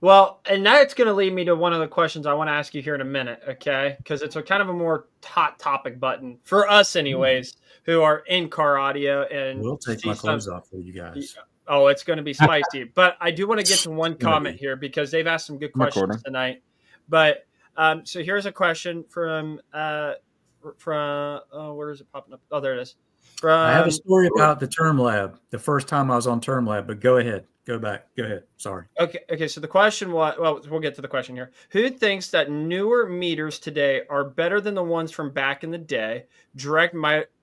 Well, and that's going to lead me to one of the questions I want to ask you here in a minute, okay? Because it's a kind of a more hot topic button for us anyways, who are in car audio. And we'll take my clothes off for you guys. Oh, it's going to be spicy. But I do want to get to one comment here because they've asked some good questions tonight. But so here's a question from where is it popping up? Oh, there it is. I have a from story about the Term Lab, the first time I was on Term Lab, but go ahead. Go back. Go ahead. Sorry. Okay. So the question was, well, we'll get to the question here. Who thinks that newer meters today are better than the ones from back in the day? Direct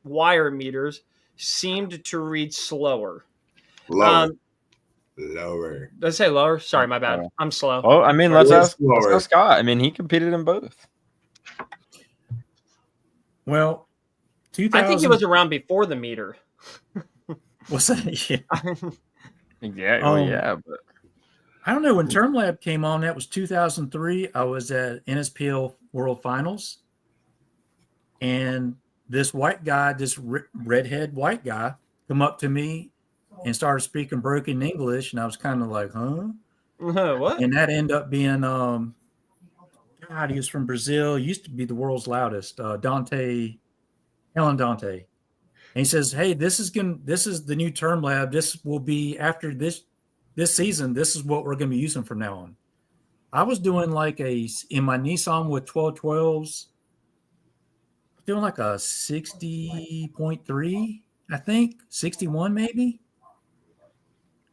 wire meters seemed to read slower. Lower. Lower. Let's say lower. Sorry, my bad. I'm slow. Well, I mean, Sorry. let's ask Scott. I mean, he competed in both. Well, I think he was around before the meter. What's that? Yeah. Yeah. But I don't know. When Term Lab came on, that was 2003. I was at NSPL World Finals. And this white guy, this redhead white guy, come up to me and started speaking broken English. And I was kind of like, huh? What? And that ended up being, God, he was from Brazil. He used to be the world's loudest, Helen Dante. And he says, hey, this is the new Term Lab. This will be after this season. This is what we're going to be using from now on. I was doing in my Nissan with 1212s, doing like a 60.3, I think, 61 maybe.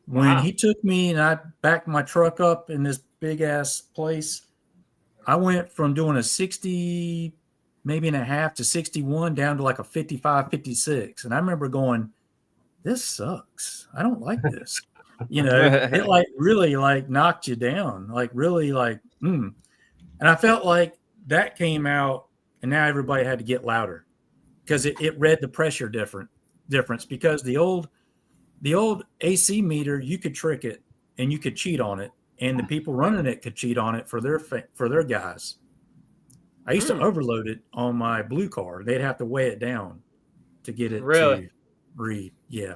When he took me and I backed my truck up in this big ass place, I went from doing a 60 maybe and a half to 61 down to like a 55, 56. And I remember going, this sucks. I don't like this. It like really like knocked you down, like really like, And I felt like that came out and now everybody had to get louder because it read the pressure difference because the old AC meter, you could trick it and you could cheat on it. And the people running it could cheat on it for their guys. I used to overload it on my blue car. They'd have to weigh it down to get it to read. Yeah.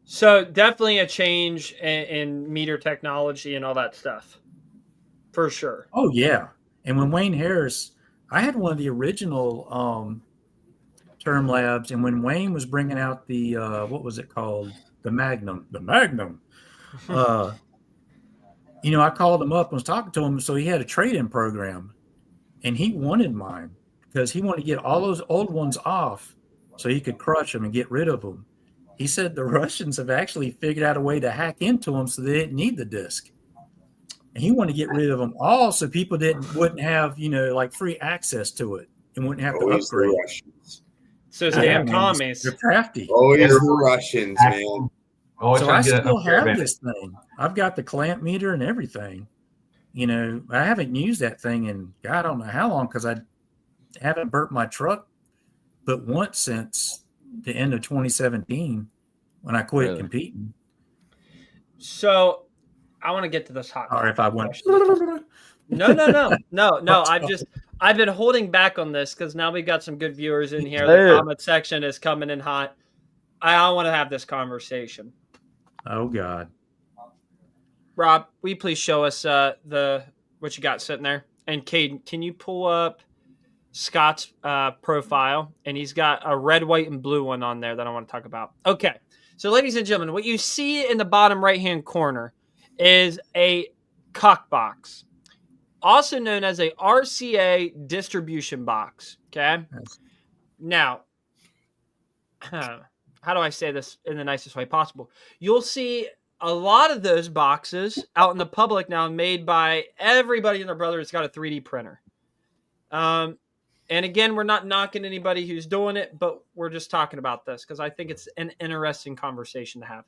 So definitely a change in meter technology and all that stuff. For sure. Oh, yeah. And when Wayne Harris, I had one of the original Term Labs. And when Wayne was bringing out the, what was it called? The Magnum. I called him up and was talking to him. So he had a trade-in program. And he wanted mine because he wanted to get all those old ones off so he could crush them and get rid of them. He said the Russians have actually figured out a way to hack into them so they didn't need the disc. And he wanted to get rid of them all so people wouldn't have, like free access to it and wouldn't have to upgrade. So damn commies. They're crafty. Always the Russians, man. So I still have this thing. I've got the clamp meter and everything. I haven't used that thing in God, I don't know how long because I haven't burnt my truck but once since the end of 2017 when I quit competing. So I want to get to this hot. Or if I went. No. I've been holding back on this because now we've got some good viewers in here. The comment section is coming in hot. I want to have this conversation. Oh God. Rob, will you please show us what you got sitting there? And Caden, can you pull up Scott's profile? And he's got a red, white, and blue one on there that I want to talk about. Okay. So, ladies and gentlemen, what you see in the bottom right-hand corner is a cock box, also known as a RCA distribution box. Okay. Yes. Now, how do I say this in the nicest way possible? You'll see a lot of those boxes out in the public now made by everybody and their brother has got a 3D printer. And again, we're not knocking anybody who's doing it, but we're just talking about this because I think it's an interesting conversation to have.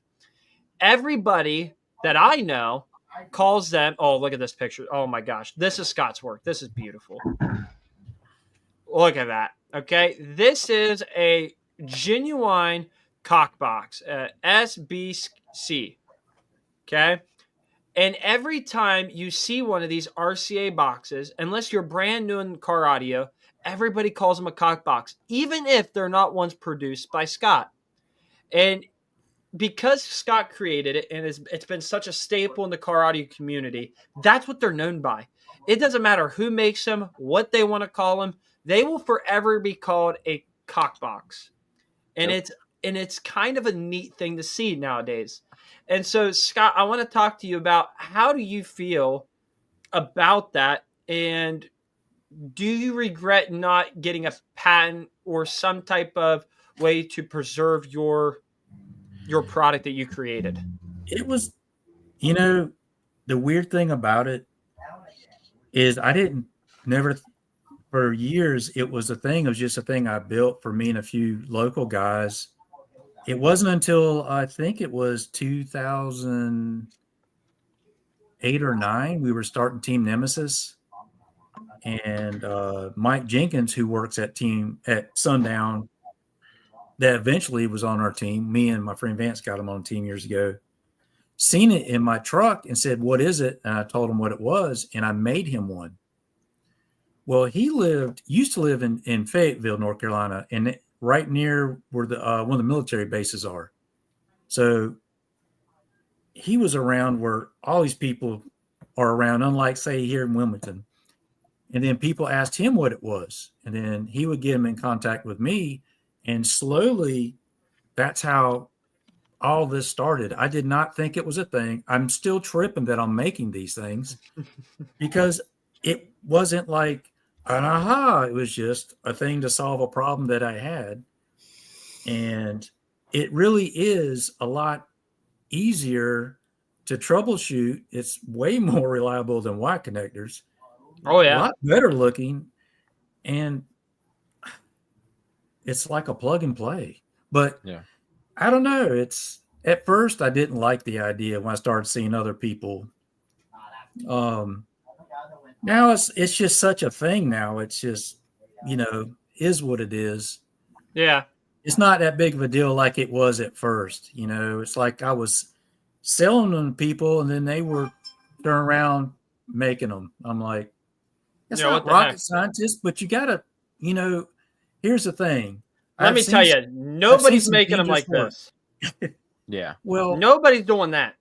Everybody that I know calls them, oh, look at this picture. Oh my gosh, this is Scott's work. This is beautiful. Look at that. Okay. This is a genuine cock box, SBC. Okay. And every time you see one of these RCA boxes, unless you're brand new in car audio, everybody calls them a cock box, even if they're not ones produced by Scott. And because Scott created it and it's been such a staple in the car audio community, that's what they're known by. It doesn't matter who makes them, what they want to call them. They will forever be called a cock box. And it's kind of a neat thing to see nowadays. And so, Scott, I want to talk to you about how do you feel about that? And do you regret not getting a patent or some type of way to preserve your product that you created? It was, the weird thing about it is for years, it was just a thing I built for me and a few local guys. It wasn't until I think it was 2008 or 9, we were starting Team Nemesis. And Mike Jenkins, who works at Sundown, that eventually was on our team. Me and my friend Vance got him on the team years ago. Seen it in my truck and said, "What is it?" And I told him what it was, and I made him one. Well, he used to live in Fayetteville, North Carolina, and right near where one of the military bases are. So he was around where all these people are around, unlike, say, here in Wilmington. And then people asked him what it was, and then he would get them in contact with me, and slowly that's how all this started. I did not think it was a thing. I'm still tripping that I'm making these things because it wasn't like an aha. It was just a thing to solve a problem that I had. And it really is a lot easier to troubleshoot. It's way more reliable than Y connectors. Oh, yeah. A lot better looking. And it's like a plug and play. But yeah, I don't know. It's at first I didn't like the idea when I started seeing other people. Now it's just such a thing now. It's just, is what it is. Yeah. It's not that big of a deal like it was at first. It's like I was selling them to people and then they were turning around making them. I'm like, it's not rocket scientist, but you gotta, here's the thing. Let me tell you, nobody's making them like this. Yeah. Well, nobody's doing that.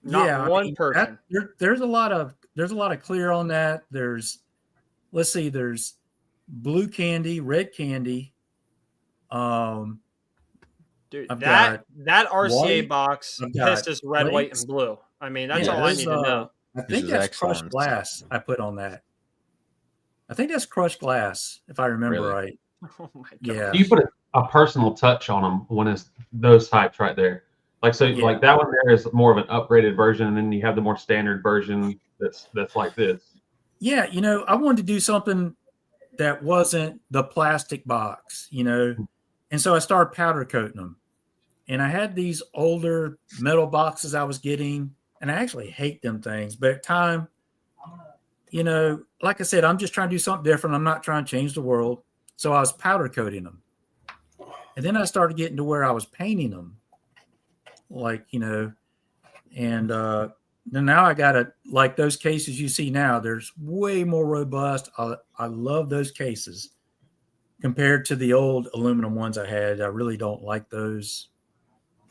Not one person. There's a lot of clear on that. There's blue candy, red candy. Dude, that RCA box pisses red, white, and blue. I mean, that's all I need to know. I think that's crushed glass I put on that. I think that's crushed glass, if I remember right. Oh my God. Yeah. You put a personal touch on them when it's those types right there. Like like that one there is more of an upgraded version, and then you have the more standard version that's like this. Yeah, I wanted to do something that wasn't the plastic box, and so I started powder coating them. And I had these older metal boxes I was getting, and I actually hate them things. But at time, like I said, I'm just trying to do something different. I'm not trying to change the world. So I was powder coating them. And then I started getting to where I was painting them. And then now I got like those cases you see now, there's way more robust. I love those cases compared to the old aluminum ones I had. I really don't like those.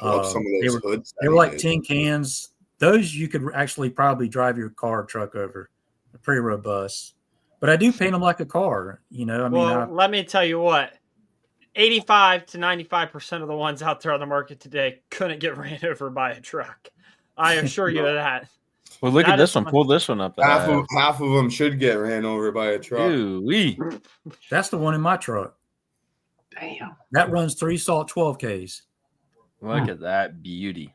Some of those hoods. They were like tin cans. Those you could actually probably drive your car or truck over. They're pretty robust. But I do paint them like a car, let me tell you what. 85 to 95% of the ones out there on the market today couldn't get ran over by a truck. I assure you of that. Well, look at this one. Pull this one up. Half of them should get ran over by a truck. Ooh-wee. That's the one in my truck. Damn. That runs 3 salt 12Ks. Look at that beauty.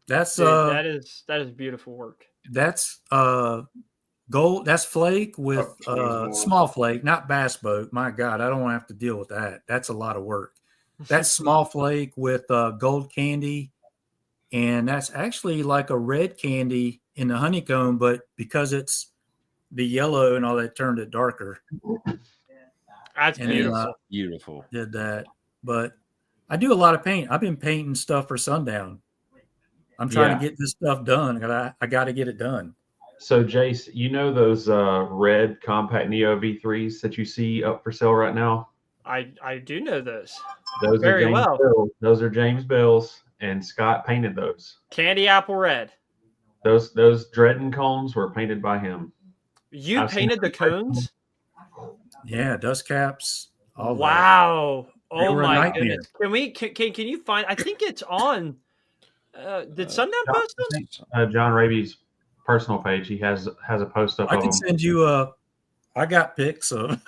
That's that is beautiful work. That's gold. That's flake with small flake, not bass boat. My God, I don't want to have to deal with that. That's a lot of work. That's small flake with gold candy, and that's actually like a red candy in the honeycomb, but because it's the yellow and all that, turned it darker. That's beautiful. Beautiful. Did that, but I do a lot of paint. I've been painting stuff for Sundown. I'm trying to get this stuff done. I got to get it done. So, Jace, those red compact Neo V3s that you see up for sale right now? I do know those. Those very are James well. Bill's. Those are James Bill's, and Scott painted those. Candy apple red. Those Dredden cones were painted by him. You painted the cones? Yeah, dust caps. Wow. Oh my goodness. Can you find? I think it's on. Did Sundown post them? John Raby's personal page. He has a post up. I can send you I got pics of.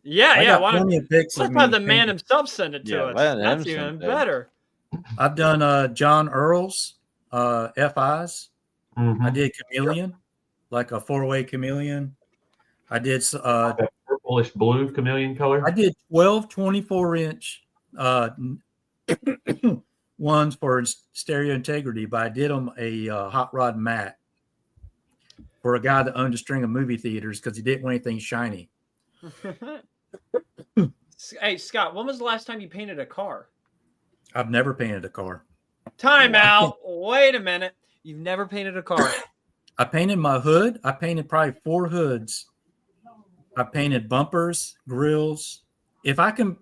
Yeah, I yeah. got plenty of pics of Let's have me the man painting. himself send it to Yeah, us. let him That's send even it. better. I've done John Earl's FIs. Mhm. I did chameleon, like a 4-way chameleon. I did That purplish blue chameleon color. I did 12 24-inch ones for stereo integrity, but I did them a hot rod matte for a guy that owned a string of movie theaters because he didn't want anything shiny. Hey, Scott, when was the last time you painted a car? I've never painted a car. Time out. Wait a minute. You've never painted a car. I painted my hood. I painted probably 4 hoods. I painted bumpers, grills. If I can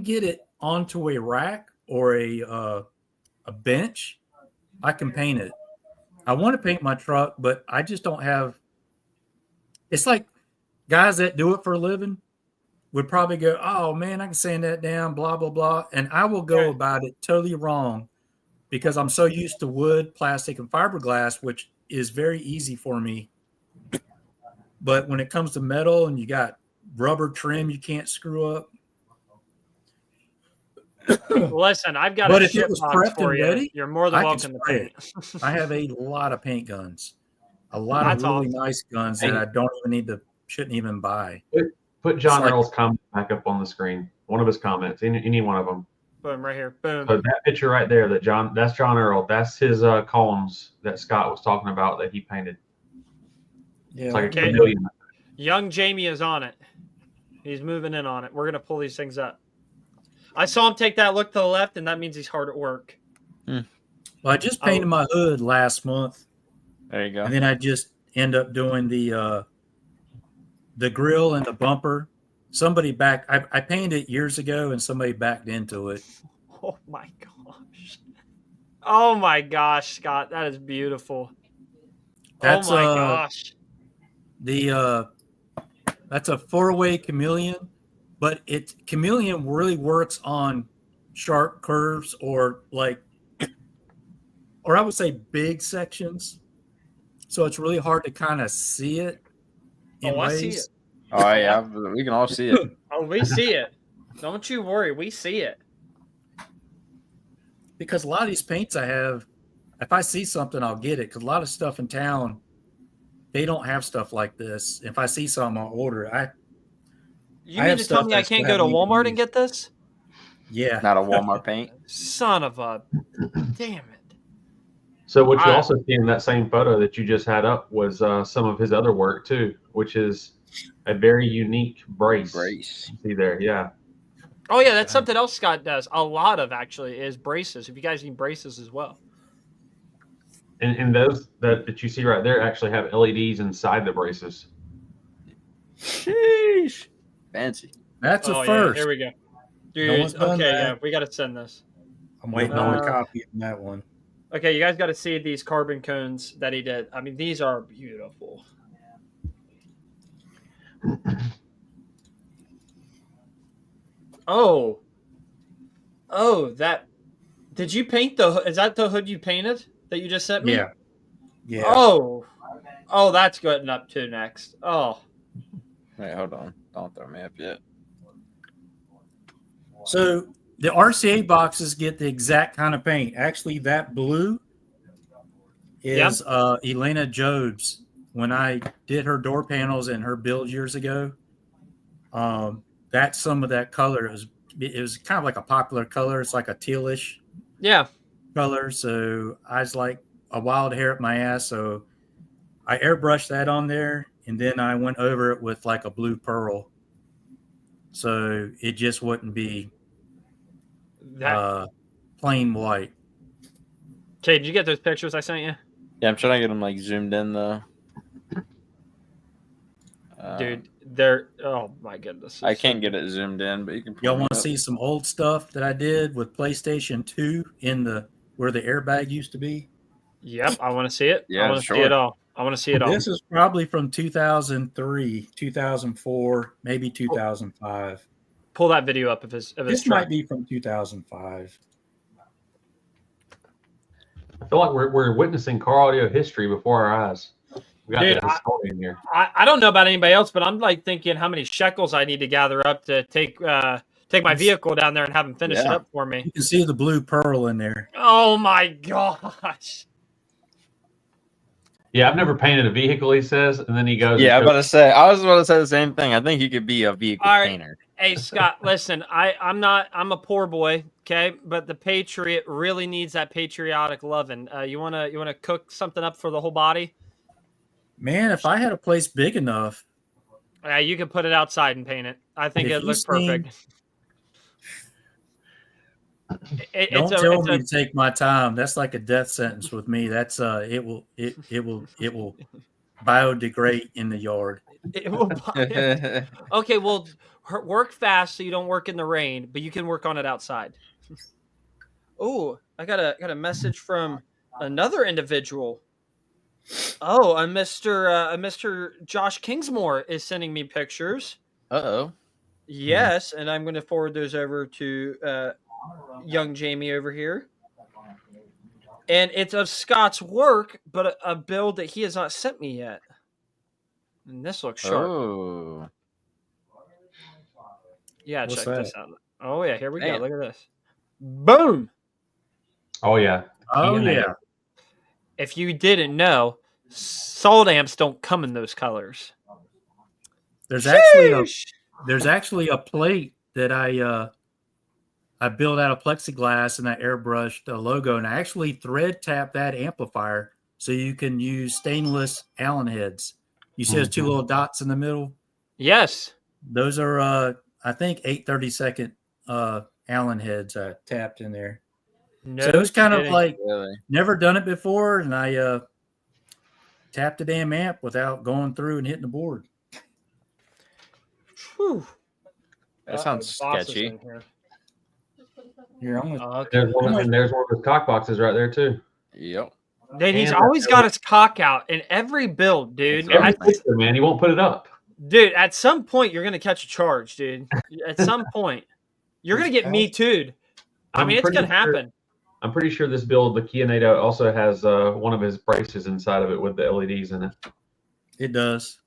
get it onto a rack or a bench, I can paint it. I want to paint my truck, but I just don't have. It's like guys that do it for a living would probably go, "Oh man, I can sand that down," blah blah blah, and I will go about it totally wrong because I'm so used to wood, plastic, and fiberglass, which is very easy for me. But when it comes to metal and you got rubber trim, you can't screw up. Listen, I've got But a if it shit was box prepped for and you. ready, You're more than I could welcome to spray paint. I have a lot of paint guns, a lot That's of really awesome. nice guns that I don't even need to, shouldn't even buy. Put John like- Earl's comment back up on the screen. One of his comments, any one of them. Boom, right here. Boom. So that picture right there, that's John Earl. That's his columns that Scott was talking about that he painted. Yeah, It's like Okay. a chameleon. Young Jamie is on it. He's moving in on it. We're going to pull these things up. I saw him take that look to the left, and that means he's hard at work. Well, I just painted my hood last month, There you go. and then I just end up doing the grill and the bumper. Somebody I painted it years ago, and somebody backed into it. Oh, my gosh. Oh, my gosh, Scott. That is beautiful. That's, oh, my gosh. That's a 4-way chameleon, but chameleon really works on sharp curves or I would say big sections. So it's really hard to kind of see it in ways. I see it. Oh yeah, we can all see it. Oh, we see it. Don't you worry. We see it. Because a lot of these paints I have, if I see something, I'll get it. Because a lot of stuff in town, they don't have stuff like this. If I see something, I'll order it. You mean to tell me I can't go to Walmart and get this? Yeah. Not a Walmart paint. Son of a... Damn it. So what you also see in that same photo that you just had up was some of his other work too, which is a very unique brace. See there, yeah. Oh yeah, that's something else Scott does. A lot of actually is braces. If you guys need braces as well. And those that you see right there actually have LEDs inside the braces. Sheesh. Fancy. That's a Yeah, first. here we go. Dude, No one's done that. yeah, we got to send this. I'm waiting on a copy of that one. Okay, you guys got to see these carbon cones that he did. I mean, these are beautiful. Oh, that. Did you paint is that the hood you painted that you just sent me? Yeah. Yeah. Oh, that's good up to next. Oh. Wait, hold on. Don't throw me up yet. So the RCA boxes get the exact kind of paint. Actually, that blue is Elena Jobs. When I did her door panels and her build years ago, that's some of that color. It was kind of like a popular color. It's like a tealish color. So I was like a wild hair at my ass. So I airbrushed that on there, and then I went over it with like a blue pearl. So it just wouldn't be plain white. Okay, did you get those pictures I sent you? Yeah, I'm trying to get them like zoomed in though. Dude, they're my goodness. I can't get it zoomed in, but you can. Y'all want to see some old stuff that I did with PlayStation 2 where the airbag used to be? Yep, I want to see it. Yeah, I want to see it all. I want to see it all. This is probably from 2003, 2004, maybe 2005. Pull that video up if it's This might be from 2005. I feel like we're witnessing car audio history before our eyes. We got Dude, the historian here. I don't know about anybody else, but I'm like thinking how many shekels I need to gather up to take my vehicle down there and have them finish it Yeah. up for me. You can see the blue pearl in there. Oh my gosh. Yeah, I've never painted a vehicle, he says, and then he goes. Yeah, I and was about to say the same thing. I think you could be a vehicle All right. painter. Hey Scott, listen, I'm a poor boy, okay, but the Patriot really needs that patriotic loving. You wanna cook something up for the whole body? Man, if I had a place big enough, Yeah, you can put it outside and paint it. I think If it'd you look perfect. don't tell me to take my time. That's like a death sentence with me. That's it will biodegrade in the yard. It will okay, well, work fast so you don't work in the rain, but you can work on it outside. Oh, I got a message from another individual. Oh, a Mr. Josh Kingsmore is sending me pictures. Uh-oh. Yes, and I'm going to forward those over to young Jamie over here. And it's of Scott's work, but a build that he has not sent me yet. And this looks sharp. Oh. Yeah, What's check that? this out. Oh yeah, here we Man. go. Look at this. Boom. Oh yeah. Oh DNA. yeah. If you didn't know, salt amps don't come in those colors. There's actually a plate that I built out of plexiglass and I airbrushed a logo, and I actually thread tap that amplifier so you can use stainless Allen heads. You see those two little dots in the middle? Yes. Those are I think 8/32 Allen heads I tapped in there. No So it was kind kidding. of like Really? never done it before, and I tapped the damn amp without going through and hitting the board. Whew. That sounds Boss is sketchy. in here. Here, I'm gonna, Okay. There's one of those cock boxes right there too. Yep. Dude, he's And always got his cock out in every build, dude. Every picture, man, he won't put it up. Dude, at some point you're gonna catch a charge, dude. At some point, you're gonna get me too'd. I mean, it's gonna happen. I'm pretty sure this build, the Kia NATO, also has one of his braces inside of it with the LEDs in it. it does.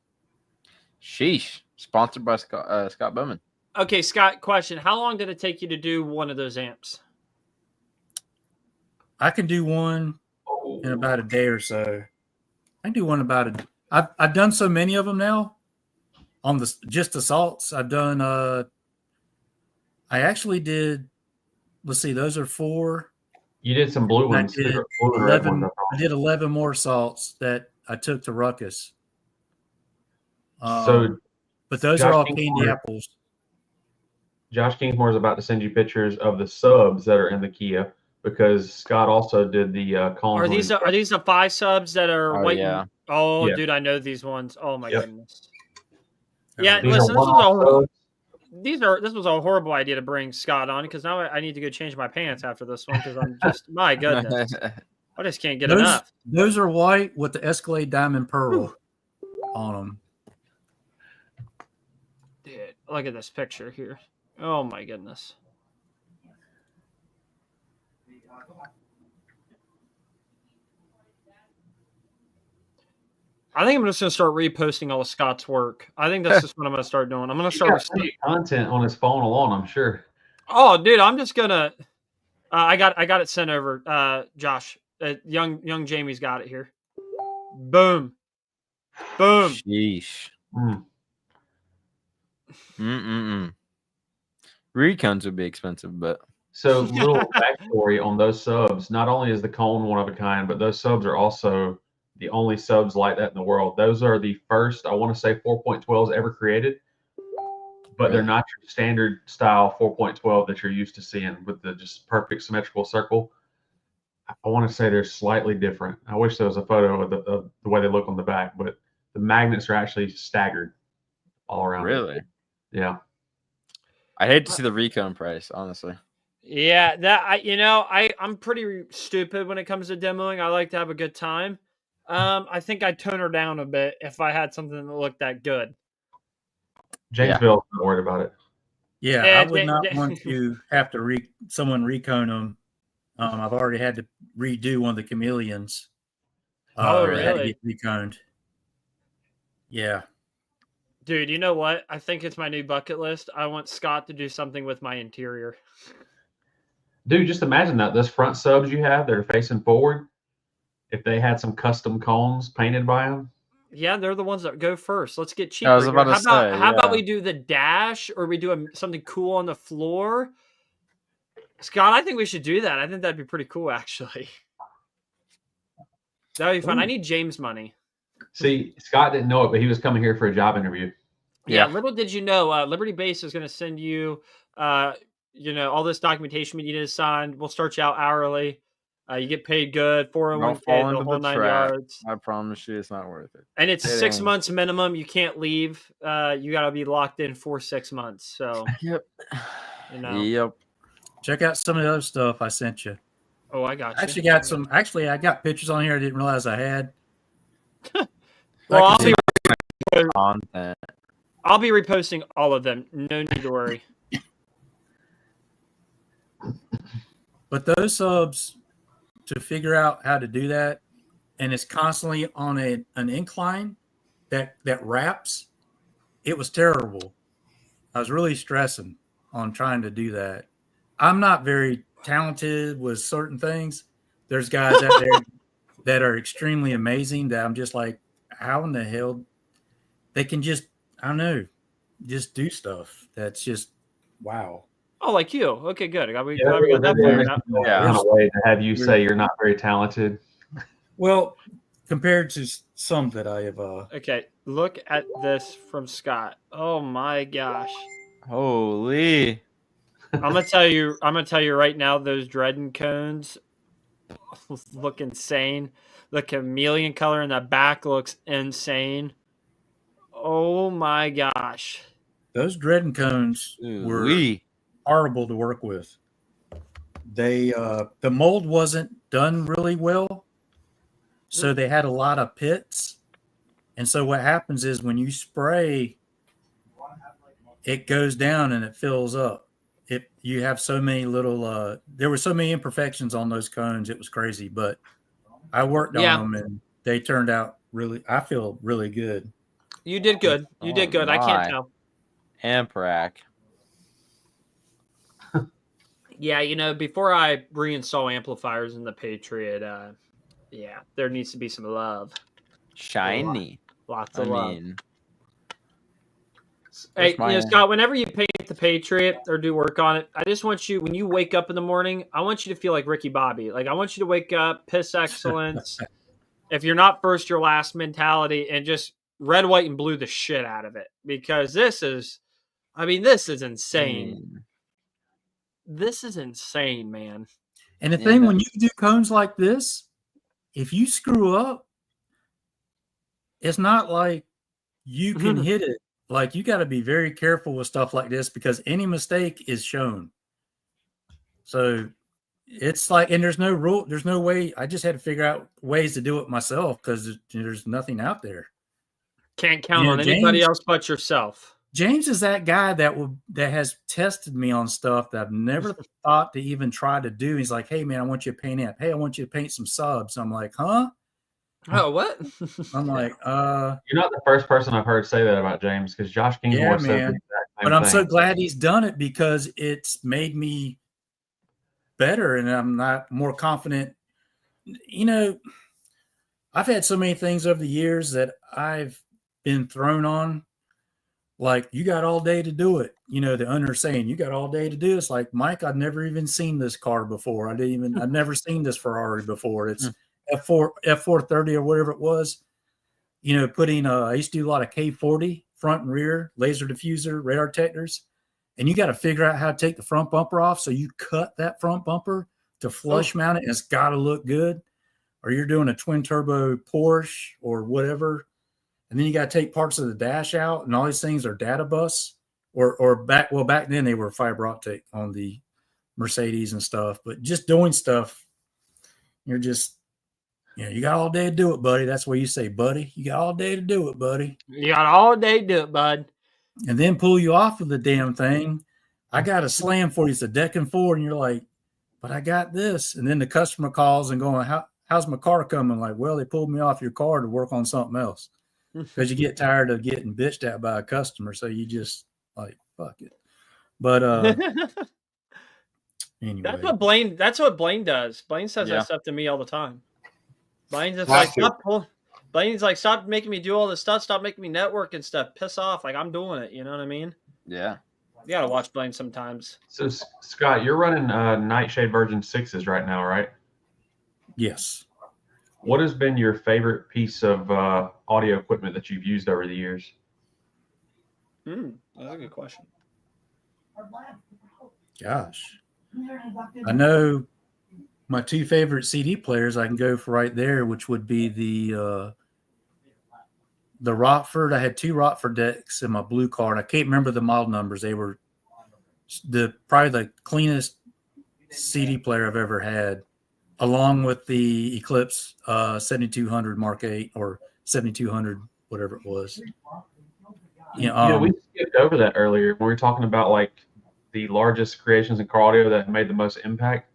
Sheesh. Sponsored by Scott Bowman. Okay, Scott, question. How long did it take you to do one of those amps? I can do one in about a day or so. I can do one I've done so many of them now on just the salts. I've done I actually did, let's see, those are 4. You did some blue ones. I did blue and red 11, ones. I did 11 more salts that I took to Ruckus. So but those Josh are all Kingsmore- candy apples. Josh Kingsmore is about to send you pictures of the subs that are in the Kia because Scott also did the cones. Are these the 5 subs that are Oh, waiting? yeah. Oh, Yeah. dude, I know these ones. Oh my Yep. goodness. Yeah, These listen, are one-off subs. this was a horrible idea to bring Scott on because now I need to go change my pants after this one because I'm just my goodness. I just can't get enough. Those are white with the Escalade Diamond Pearl on them. Dude, look at this picture here. Oh my goodness. I think I'm just going to start reposting all of Scott's work. I think that's just what I'm going to start doing. I'm going to He's start got plenty of content on his phone alone, I'm sure. Oh, dude, I'm just going to I got it sent over. Josh, young Jamie's got it here. Boom. Boom. Sheesh. Mm. Recons would be expensive, but So little backstory on those subs. Not only is the cone one of a kind, but those subs are also the only subs like that in the world. Those are the first, I want to say, 4.12s ever created, but they're not your standard style 4.12 that you're used to seeing with the just perfect symmetrical circle. I want to say they're slightly different. I wish there was a photo of the way they look on the back, but the magnets are actually staggered all around. really, Yeah. I hate to see the recon price, honestly. Yeah, I'm pretty stupid when it comes to demoing. I like to have a good time. I think I'd tone her down a bit if I had something that looked that good. Jamesville's not worried about it. Yeah, Yeah, I would not want to have to someone recone them. I've already had to redo one of the chameleons. Oh, that had to really? get reconed. Yeah. Dude, you know what? I think it's my new bucket list. I want Scott to do something with my interior. Dude, just imagine that those front subs you have that are facing forward, if they had some custom cones painted by them. Yeah, they're the ones that go first. Let's get cheaper. I was Here. about to How about say, we do the dash, or we do something cool on the floor? Scott, I think we should do that. I think that'd be pretty cool, actually. That'd be fun. Ooh. I need James money. See, Scott didn't know it, but he was coming here for a job interview. Yeah, little did you know, Liberty Base is going to send you, all this documentation we need to sign. We'll start you out hourly. You get paid good, 401k, the whole 9 yards. I promise you, it's not worth it. And it's 6 months minimum. You can't leave. You got to be locked in for 6 months. So, Yep. Yep. Check out some of the other stuff I sent you. Oh, I got you. Actually, I got pictures on here I didn't realize I had. Well, content. I'll be reposting all of them. No need to worry. But those subs, to figure out how to do that, and it's constantly on an incline that wraps, it was terrible. I was really stressing on trying to do that. I'm not very talented with certain things. There's guys out there that are extremely amazing that I'm just like, how in the hell they can just, I don't know, just do stuff that's just wow. Oh, like you. Okay, good. Yeah, a way to have you say you're not very talented. Well, compared to some that I have. Okay, look at this from Scott. Oh my gosh. Holy. I'm gonna tell you right now, those Dredden cones look insane. The chameleon color in the back looks insane. Oh my gosh. Those Dredden cones were horrible to work with. They the mold wasn't done really well, so they had a lot of pits. And so what happens is when you spray, it goes down and it fills up. You have so many little there were so many imperfections on those cones, it was crazy. But I worked on them and they turned out I feel really good. You did good. You did good. I can't tell. Amprac. Yeah, before I reinstall amplifiers in the Patriot, there needs to be some love. Shiny. Lots of love. Hey, Scott, whenever you paint the Patriot or do work on it, I just want you, when you wake up in the morning, I want you to feel like Ricky Bobby. Like, I want you to wake up, piss excellence. If you're not first, you're last mentality, and just red, white, and blue the shit out of it. Because this is insane. This is insane, man. And the thing, when you do cones like this, if you screw up, it's not like you can hit it. Like, you got to be very careful with stuff like this because any mistake is shown. So it's like, and there's no rule, there's no way. I just had to figure out ways to do it myself because there's nothing out there. Can't count on anybody else but yourself. James is that guy that has tested me on stuff that I've never thought to even try to do. He's like, hey man, I want you to paint amp. Hey, I want you to paint some subs. I'm like, huh? Oh, what? I'm like, You're not the first person I've heard say that about James, because Josh Kingsmore said the exact same but I'm thing. so glad he's done it because it's made me better and I'm not more confident. I've had so many things over the years that I've been thrown on. Like, you got all day to do it. The owner saying, you got all day to do it. It's like, Mike, I've never even seen this car before. I've never seen this Ferrari before. It's F430 or whatever it was. Putting, I used to do a lot of K40 front and rear, laser diffuser, radar detectors. And you got to figure out how to take the front bumper off. So you cut that front bumper to flush mount it, and it's got to look good. Or you're doing a twin turbo Porsche or whatever. And then you got to take parts of the dash out, and all these things are data bus or back then they were fiber optic on the Mercedes and stuff, but just doing stuff, you're just, you got all day to do it, buddy. That's what you say, buddy. You got all day to do it, buddy. You got all day to do it, bud. And then pull you off of the damn thing. I got a slam for you. It's a decking forward. And you're like, but I got this. And then the customer calls and going, how's my car coming? Like, well, they pulled me off your car to work on something else. because you get tired of getting bitched at by a customer, so you just like fuck it. But anyway, That's what Blaine does. Blaine says that stuff to me all the time. Blaine's just like, Blaine's like, stop making me do all this stuff. Stop making me network and stuff. Piss off. Like, I'm doing it. You know what I mean? Yeah. You gotta watch Blaine sometimes. So Scott, you're running Nightshade version 6s right now, right? Yes. What has been your favorite piece of audio equipment that you've used over the years? That's a good question. Gosh, I know my two favorite CD players I can go for right there, which would be the Rockford. I had two Rockford decks in my blue card. I can't remember the model numbers. They were probably the cleanest CD player I've ever had, along with the Eclipse 7200 Mark 8 or 7200, whatever it was. We skipped over that earlier when we were talking about like the largest creations in car audio that made the most impact.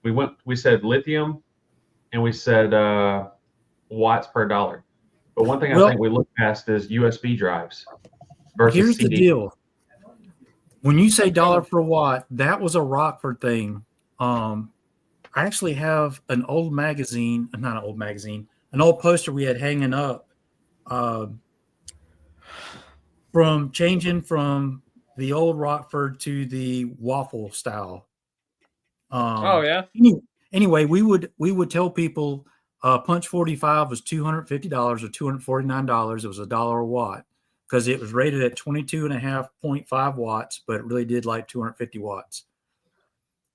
We said lithium, and we said watts per dollar. But one thing I think we looked past is USB drives versus here's CD. the deal. When you say dollar per watt, that was a Rockford thing. I actually have an old magazine, not an old magazine, an old poster we had hanging up from changing from the old Rockford to the waffle style. Anyway, we would tell people Punch 45 was $250 or $249. It was $1 a watt because it was rated at 22.5 watts, but it really did like 250 watts.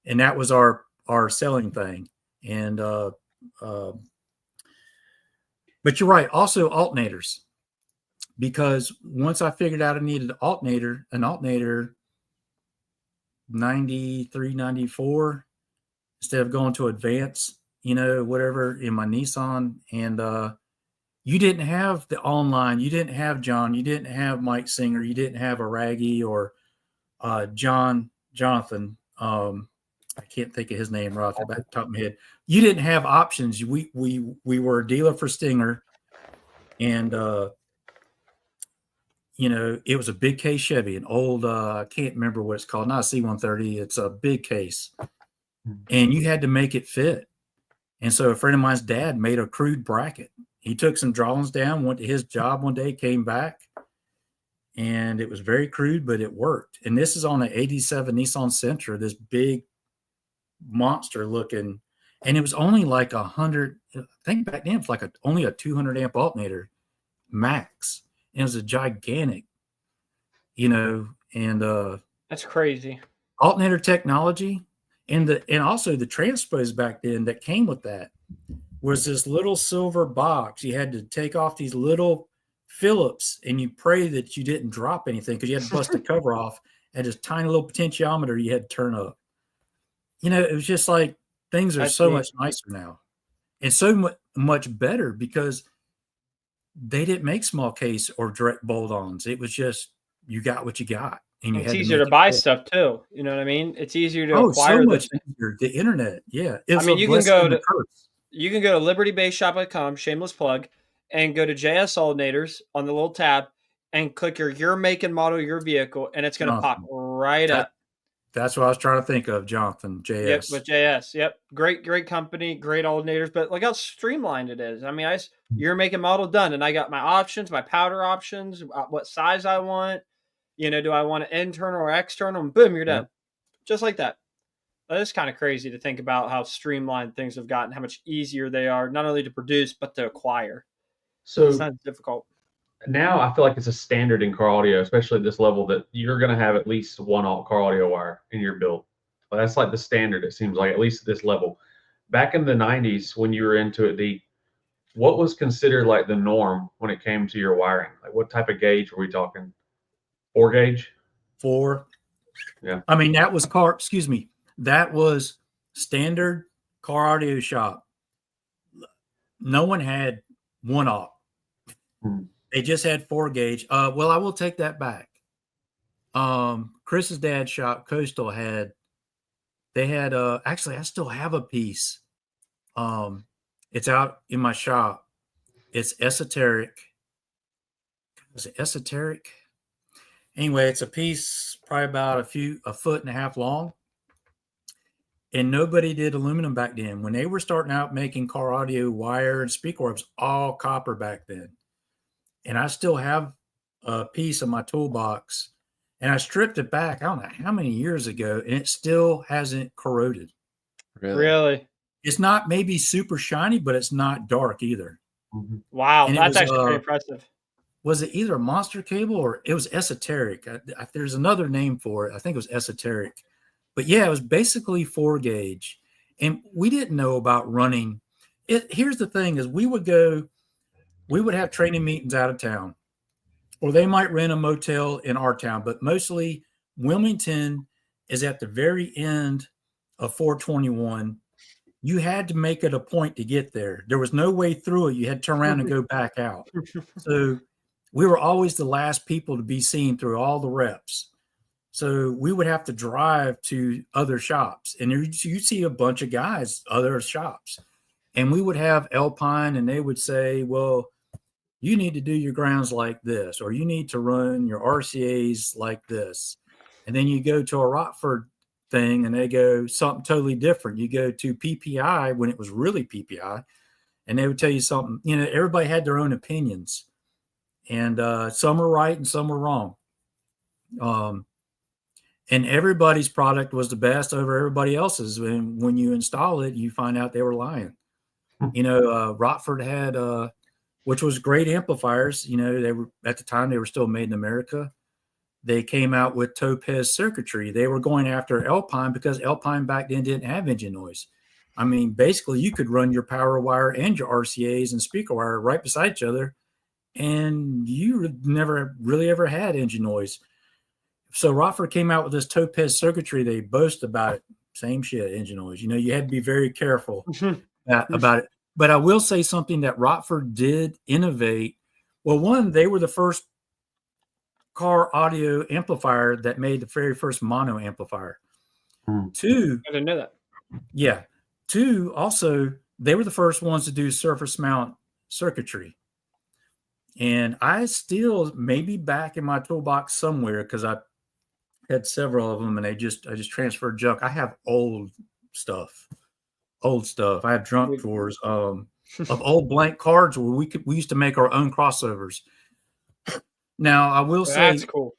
And that was our selling thing. And but you're right. Also alternators, because once I figured out I needed an alternator 93, 94, instead of going to advance, whatever in my Nissan. And you didn't have the online, you didn't have John, you didn't have Mike Singer, you didn't have Aragi or Jonathan. I can't think of his name right off the top of my head. You didn't have options. We were a dealer for Stinger, and it was a big case Chevy, an old I can't remember what it's called, not a C-130. It's a big case, and you had to make it fit. And so a friend of mine's dad made a crude bracket. He took some drawings down, went to his job one day, came back, and it was very crude, but it worked. And this is on an 87 Nissan Sentra, this big monster looking, and it was only like 100. I think back then it was like only a 200 amp alternator max. And it was a gigantic, and that's crazy alternator technology, and also the transpose back then that came with that was this little silver box. You had to take off these little Phillips, and you pray that you didn't drop anything because you had to bust the cover off, and this tiny little potentiometer you had to turn up. It was just like things are so much nicer now and so much better because they didn't make small case or direct bolt-ons. It was just, you got what you got. And it's easier to buy stuff too. You know what I mean? It's easier to acquire. So much easier. The internet. Yeah. I mean, you can go to libertybassshop.com, shameless plug, and go to JS Alternators on the little tab and click your make and model, your vehicle, and it's going to pop right up. That's what I was trying to think of, Jonathan. JS. Yep, with JS. Yep. Great company, great alternators, but look how streamlined it is. I mean, you're making model done, and I got my options, my powder options, what size I want. Do I want it internal or external? And boom, you're done. Just like that. That is kind of crazy to think about how streamlined things have gotten, how much easier they are, not only to produce, but to acquire. So it's not difficult. Now I feel like it's a standard in car audio, especially at this level, that you're going to have at least one car audio wire in your build. Well, that's like the standard, it seems like, at least at this level. Back in the 90s, when you were into it, what was considered like the norm when it came to your wiring? Like what type of gauge were we talking? 4 gauge? 4. Yeah. I mean, that was that was standard car audio shop. No one had 1 op. They just had 4 gauge. Well, I will take that back. Chris's dad's shop, Coastal, actually, I still have a piece. It's out in my shop. It's esoteric. was it esoteric? Anyway, it's a piece probably about a foot and a half long. And nobody did aluminum back then. When they were starting out making car audio wire and speaker wire, it was all copper back then. And I still have a piece of my toolbox, and I stripped it back, I don't know how many years ago, and it still hasn't corroded. Really? It's not maybe super shiny, but it's not dark either. Wow, And that's actually pretty impressive. Was it either a monster cable or it was esoteric? There's another name for it. I think it was esoteric. But yeah, it was basically 4-gauge. And we didn't know about running. Here's the thing is we would have training meetings out of town, or they might rent a motel in our town, but mostly Wilmington is at the very end of 421. You had to make it a point to get there. There was no way through it. You had to turn around and go back out. So we were always the last people to be seen through all the reps. So we would have to drive to other shops, and you see a bunch of guys, other shops, and we would have Alpine, and they would say, well, you need to do your grounds like this, or you need to run your RCAs like this. And then you go to a Rockford thing and they go something totally different. You go to PPI when it was really PPI, and they would tell you something. Everybody had their own opinions, and some were right and some were wrong. And everybody's product was the best over everybody else's. And when you install it, you find out they were lying. Rockford had, which was great amplifiers. They were at the time, they were still made in America. They came out with Topaz circuitry. They were going after Alpine because Alpine back then didn't have engine noise. I mean, basically you could run your power wire and your RCAs and speaker wire right beside each other, and you never really ever had engine noise. So Rockford came out with this Topaz circuitry. They boast about it. Same shit, engine noise. You had to be very careful about it. But I will say something that Rockford did innovate. Well, one, they were the first car audio amplifier that made the very first mono amplifier. Two, I didn't know that. Yeah. Two, also, they were the first ones to do surface mount circuitry. And I still maybe back in my toolbox somewhere, because I had several of them, and I just transferred junk. I have old stuff. I have drunk drawers of old blank cards where we used to make our own crossovers. Now I will say that's cool.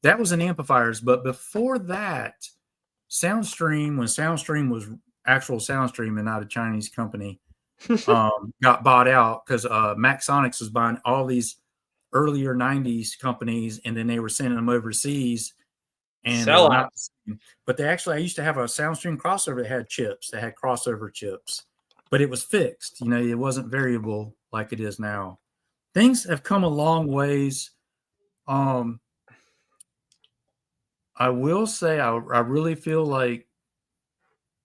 That was in amplifiers, but before that, Soundstream, when Soundstream was actual Soundstream and not a Chinese company, got bought out because Maxonics was buying all these earlier 90s companies, and then they were sending them overseas. And but I used to have a Soundstream crossover that had chips, that had crossover chips, but it was fixed. It wasn't variable like it is now. Things have come a long ways. I will say I really feel like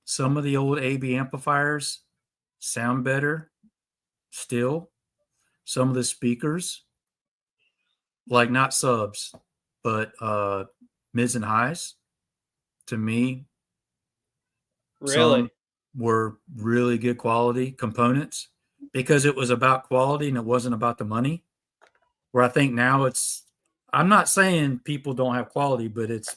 some of the old AB amplifiers sound better still. Some of the speakers, like not subs, but mids and highs, to me, some were really good quality components because it was about quality and it wasn't about the money. Where I think now I'm not saying people don't have quality, but it's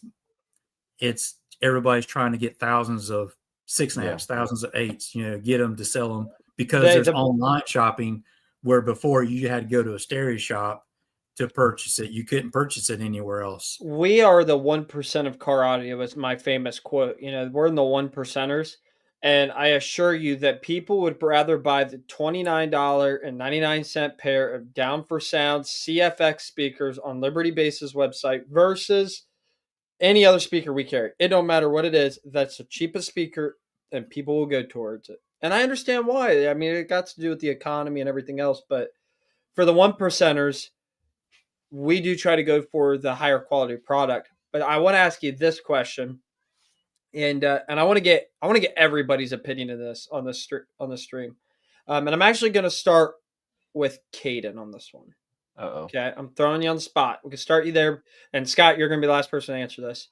everybody's trying to get thousands of 6.5s, thousands of 8s, get them to sell them because there's online shopping, where before you had to go to a stereo shop to purchase it. You couldn't purchase it anywhere else. We are the 1% of car audio is my famous quote. We're in the 1%ers. And I assure you that people would rather buy the $29.99 pair of Down for Sound CFX speakers on Liberty Base's website versus any other speaker we carry. It don't matter what it is. That's the cheapest speaker, and people will go towards it. And I understand why. I mean, it got to do with the economy and everything else. But for the 1%ers, we do try to go for the higher quality product. But I want to ask you this question, and I want to get everybody's opinion of this on the stream. And I'm actually going to start with Caden on this one. Uh-oh. Okay, I'm throwing you on the spot. We can start you there, and Scott, you're going to be the last person to answer this.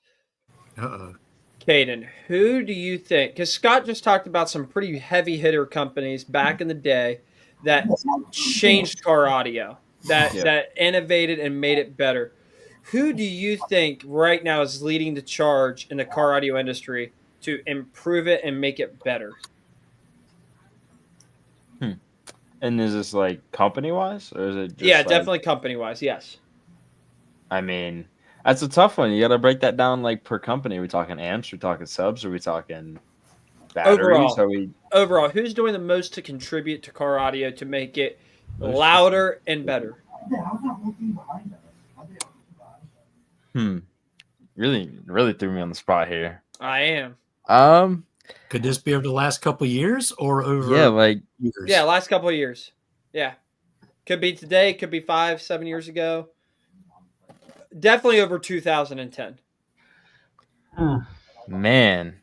Uh-oh. Caden, who do you think? Because Scott just talked about some pretty heavy hitter companies back in the day that changed car audio. that innovated and made it better. Who do you think right now is leading the charge in the car audio industry to improve it and make it better? And is this like company wise, or is it just Yeah, definitely company wise. Yes. I mean, that's a tough one. You got to break that down like per company. Are we talking amps? Are we talking subs? Are we talking batteries? Overall, who's doing the most to contribute to car audio to make it louder and better? Really threw me on the spot here. I am. Could this be over the last couple of years or over? Years? Yeah, last couple of years. Yeah, could be today. Could be 5-7 years ago. Definitely over 2010. Man,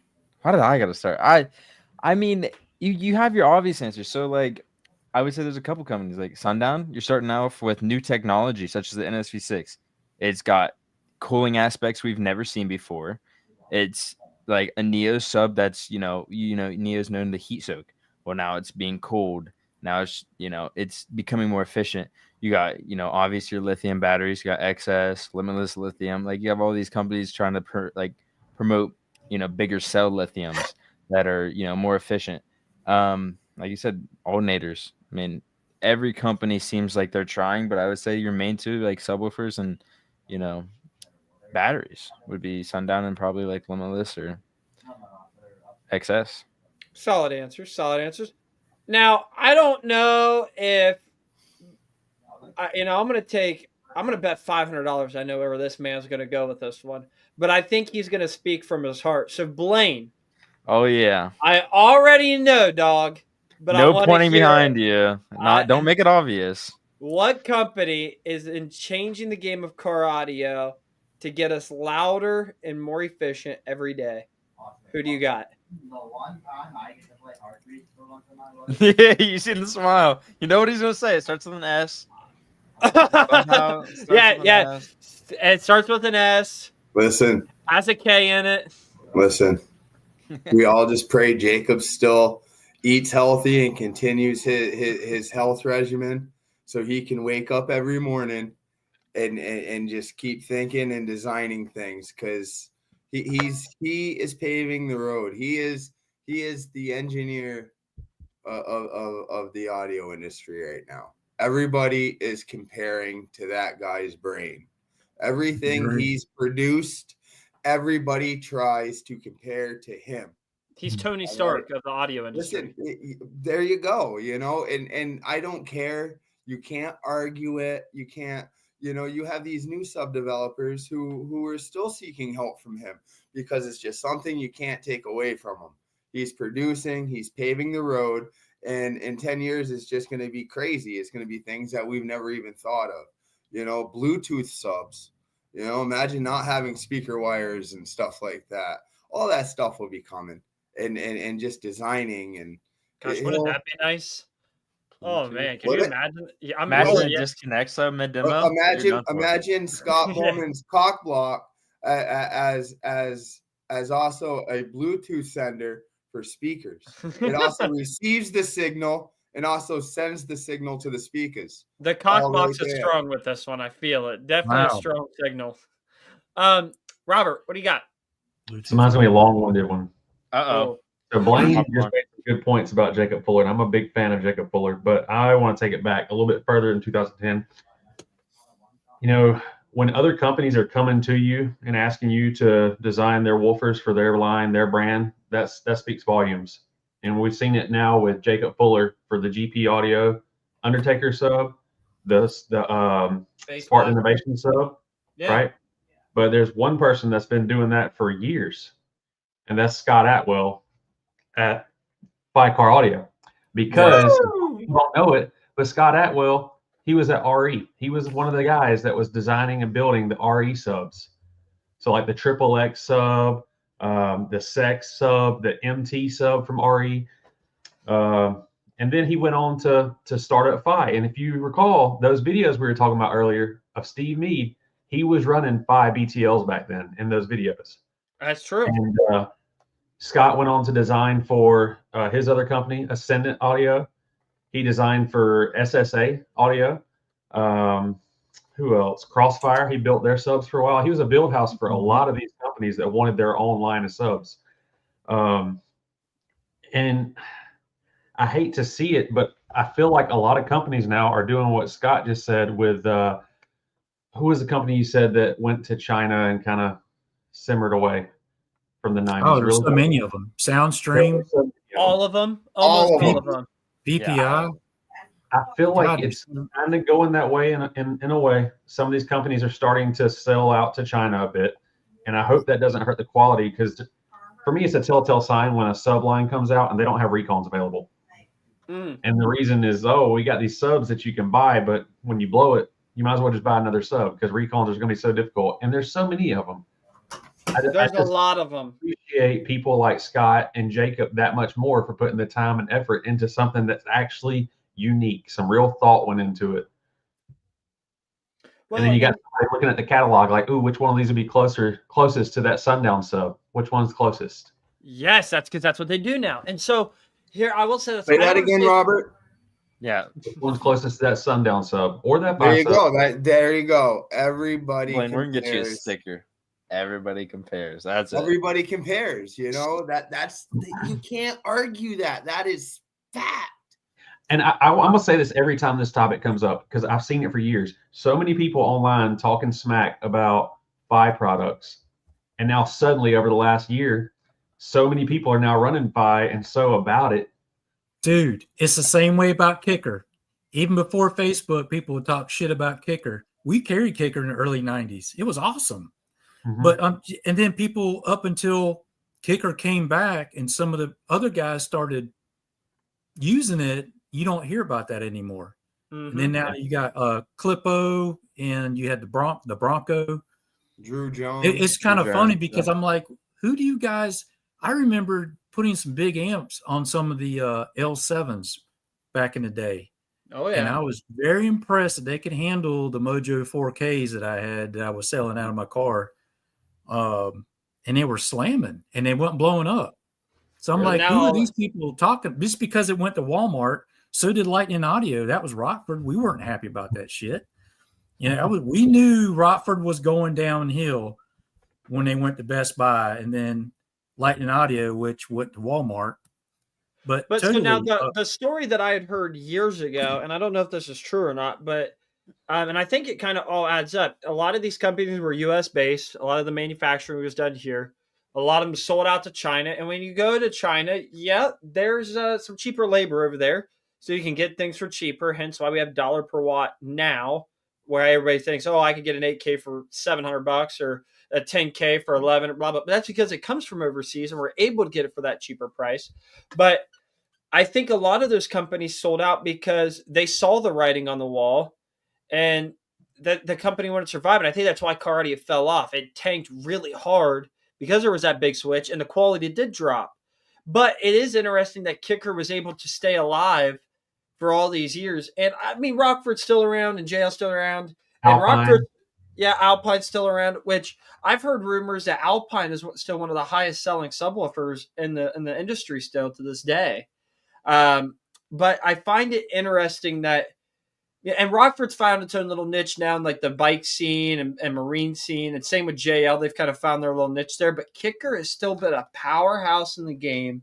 how did I got to start? I mean, you have your obvious answers. So like, I would say there's a couple companies like Sundown. You're starting out with new technology such as the NSV6. It's got cooling aspects we've never seen before. It's like a Neo sub that's Neo's known to heat soak. Well, now it's being cooled. Now it's becoming more efficient. You got obviously your lithium batteries. You got XS, limitless lithium. Like you have all these companies trying to promote bigger cell lithiums that are more efficient. Like you said, alternators. I mean, every company seems like they're trying, but I would say your main two like subwoofers and batteries would be Sundown and probably like limitless or XS. Solid answers. Now I don't know if I'm going to bet $500. I know where this man's going to go with this one, but I think he's going to speak from his heart. So Blaine. Oh yeah. I already know, dog. But no pointing behind you. Don't make it obvious. What company is in changing the game of car audio to get us louder and more efficient every day? Who do you got? Yeah, you see the smile. You know what he's gonna say. It starts with an S. Yeah. It starts with an S. Listen. Has a K in it. Listen. We all just pray Jacob still eats healthy and continues his health regimen so he can wake up every morning and just keep thinking and designing things, because he is paving the road. He is the engineer of the audio industry right now. Everybody is comparing to that guy's brain. Everything he's produced, everybody tries to compare to him. He's Tony Stark of the audio industry. Listen, there you go, and I don't care. You can't argue it. You can't, you have these new sub developers who are still seeking help from him because it's just something you can't take away from him. He's producing, he's paving the road, and in 10 years, it's just going to be crazy. It's going to be things that we've never even thought of, Bluetooth subs, imagine not having speaker wires and stuff like that. All that stuff will be coming. And just designing and gosh, wouldn't that be nice? Oh man, can you imagine? Yeah, imagine it disconnects mid demo. Imagine Scott Bowman's cock block as also a Bluetooth sender for speakers. It also receives the signal and also sends the signal to the speakers. The cock box is strong with this one. I feel it. Definitely a strong signal. Robert, what do you got? Mine's gonna be a long-winded one. Uh-oh. So Blaine just made some good points about Jacob Fuller, and I'm a big fan of Jacob Fuller, but I want to take it back a little bit further in 2010. When other companies are coming to you and asking you to design their woofers for their line, their brand, that speaks volumes. And we've seen it now with Jacob Fuller for the GP Audio Undertaker sub, the Spartan Innovation sub, right? But there's one person that's been doing that for years, and that's Scott Atwell at Car Audio. Because you don't know it, but Scott Atwell, he was at RE. He was one of the guys that was designing and building the RE subs. So like the Triple X sub, the Sex sub, the MT sub from RE. And then he went on to start up Phi. And if you recall those videos we were talking about earlier of Steve Mead, he was running Phi BTLs back then in those videos. That's true. And Scott went on to design for his other company, Ascendant Audio. He designed for SSA Audio. Who else? Crossfire. He built their subs for a while. He was a build house for a lot of these companies that wanted their own line of subs. And I hate to see it, but I feel like a lot of companies now are doing what Scott just said with who was the company you said that went to China and kind of simmered away from the 90s? Oh, there's so many of them. Soundstream. All of them. Almost all of them. BPI. I feel like it's kind of going that way in a way. Some of these companies are starting to sell out to China a bit, and I hope that doesn't hurt the quality, because for me, it's a telltale sign when a sub line comes out and they don't have recons available. And the reason is, we got these subs that you can buy, but when you blow it, you might as well just buy another sub, because recons are going to be so difficult, and there's so many of them. There's a lot of them. Appreciate people like Scott and Jacob that much more for putting the time and effort into something that's actually unique. Some real thought went into it. Well, and then you got somebody looking at the catalog like, ooh, which one of these would be closest to that Sundown sub? Which one's closest? Yes, that's because that's what they do now. And so here, I will say this. Say that again, Robert. Yeah. Which one's closest to that Sundown sub or that There you sub? go. There you go. Everybody Blaine, we're gonna get you a compares. sticker. Everybody compares. That's it. Everybody compares. You know, that's you can't argue that. That is fact. And I'm going to say this every time this topic comes up, because I've seen it for years. So many people online talking smack about byproducts. And now suddenly over the last year, so many people are now running by and so about it. Dude, it's the same way about Kicker. Even before Facebook, people would talk shit about Kicker. We carried Kicker in the early 90s. It was awesome. Mm-hmm. But and then people, up until Kicker came back and some of the other guys started using it, you don't hear about that anymore. And then now you got Clippo, and you had the Bronco. Drew Jones. It's kind of funny because I'm like, who do you guys? I remember putting some big amps on some of the L7s back in the day. Oh yeah. And I was very impressed that they could handle the Mojo 4Ks that I had that I was selling out of my car. And they were slamming and they weren't blowing up. So I'm like, who are these people talking? Just because it went to Walmart, so did Lightning Audio. That was Rockford. We weren't happy about that shit. You know, we knew Rockford was going downhill when they went to Best Buy, and then Lightning Audio, which went to Walmart. But totally, so now the story that I had heard years ago, and I don't know if this is true or not, but and I think it kind of all adds up. A lot of these companies were U.S. based. A lot of the manufacturing was done here. A lot of them sold out to China. And when you go to China, there's some cheaper labor over there. So you can get things for cheaper. Hence why we have dollar per watt now, where everybody thinks, I could get an 8K for $700 or a 10K for 11, blah, blah. But that's because it comes from overseas and we're able to get it for that cheaper price. But I think a lot of those companies sold out because they saw the writing on the wall and the company wanted to survive. And I think that's why Car Audio fell off. It tanked really hard because there was that big switch and the quality did drop. But it is interesting that Kicker was able to stay alive for all these years. And I mean, Rockford's still around and JL's still around. And Rockford, Alpine's still around, which I've heard rumors that Alpine is still one of the highest selling subwoofers in the industry still to this day. But I find it interesting that, and Rockford's found its own little niche now in like the bike scene and marine scene. And same with JL. They've kind of found their little niche there. But Kicker has still been a powerhouse in the game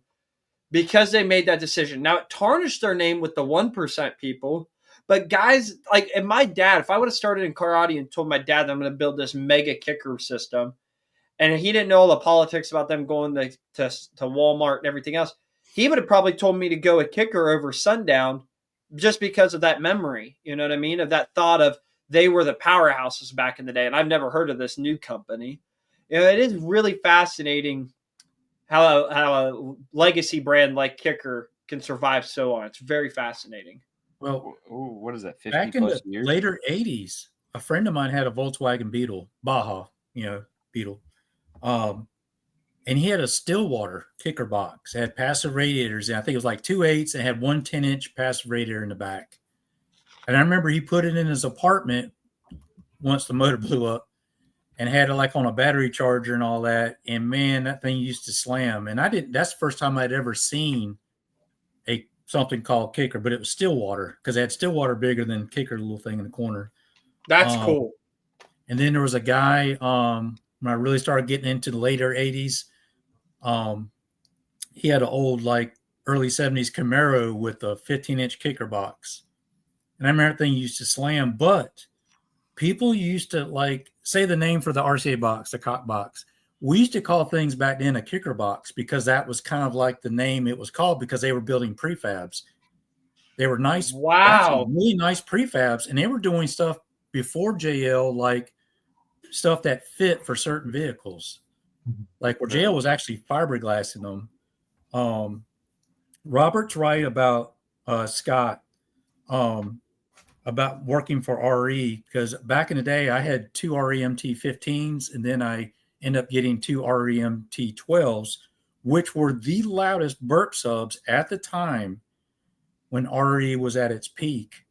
because they made that decision. Now, it tarnished their name with the 1% people. But guys, like, and my dad, if I would have started in Car Audio and told my dad that I'm going to build this mega Kicker system, and he didn't know all the politics about them going to Walmart and everything else, he would have probably told me to go with Kicker over Sundown just because of that memory, you know what I mean? Of that thought of they were the powerhouses back in the day. And I've never heard of this new company. You know, it is really fascinating how a legacy brand like Kicker can survive so long. It's very fascinating. Well, what is that? 50 back plus in the years? later 80s, a friend of mine had a Volkswagen Beetle, Baja, Beetle. And he had a Stillwater Kicker box. It had passive radiators. And I think it was like 2.8s and had 1 10-inch passive radiator in the back. And I remember he put it in his apartment once the motor blew up and had it like on a battery charger and all that. And man, that thing used to slam. And that's the first time I'd ever seen a something called Kicker, but it was Stillwater because they had Stillwater bigger than Kicker, the little thing in the corner. That's cool. And then there was a guy when I really started getting into the later 80s. He had an old, like, early 70s Camaro with a 15-inch kicker box. And I remember that thing used to slam, but people used to, like, say the name for the RCA box, the cock box. We used to call things back then a kicker box because that was kind of like the name it was called because they were building prefabs. They were nice, Wow, really nice prefabs, and they were doing stuff before JL, like stuff that fit for certain vehicles. Like where JL was actually fiberglass in them. Robert's right about Scott about working for RE because back in the day I had 2 REMT 15s and then I ended up getting 2 REMT 12s, which were the loudest burp subs at the time when RE was at its peak.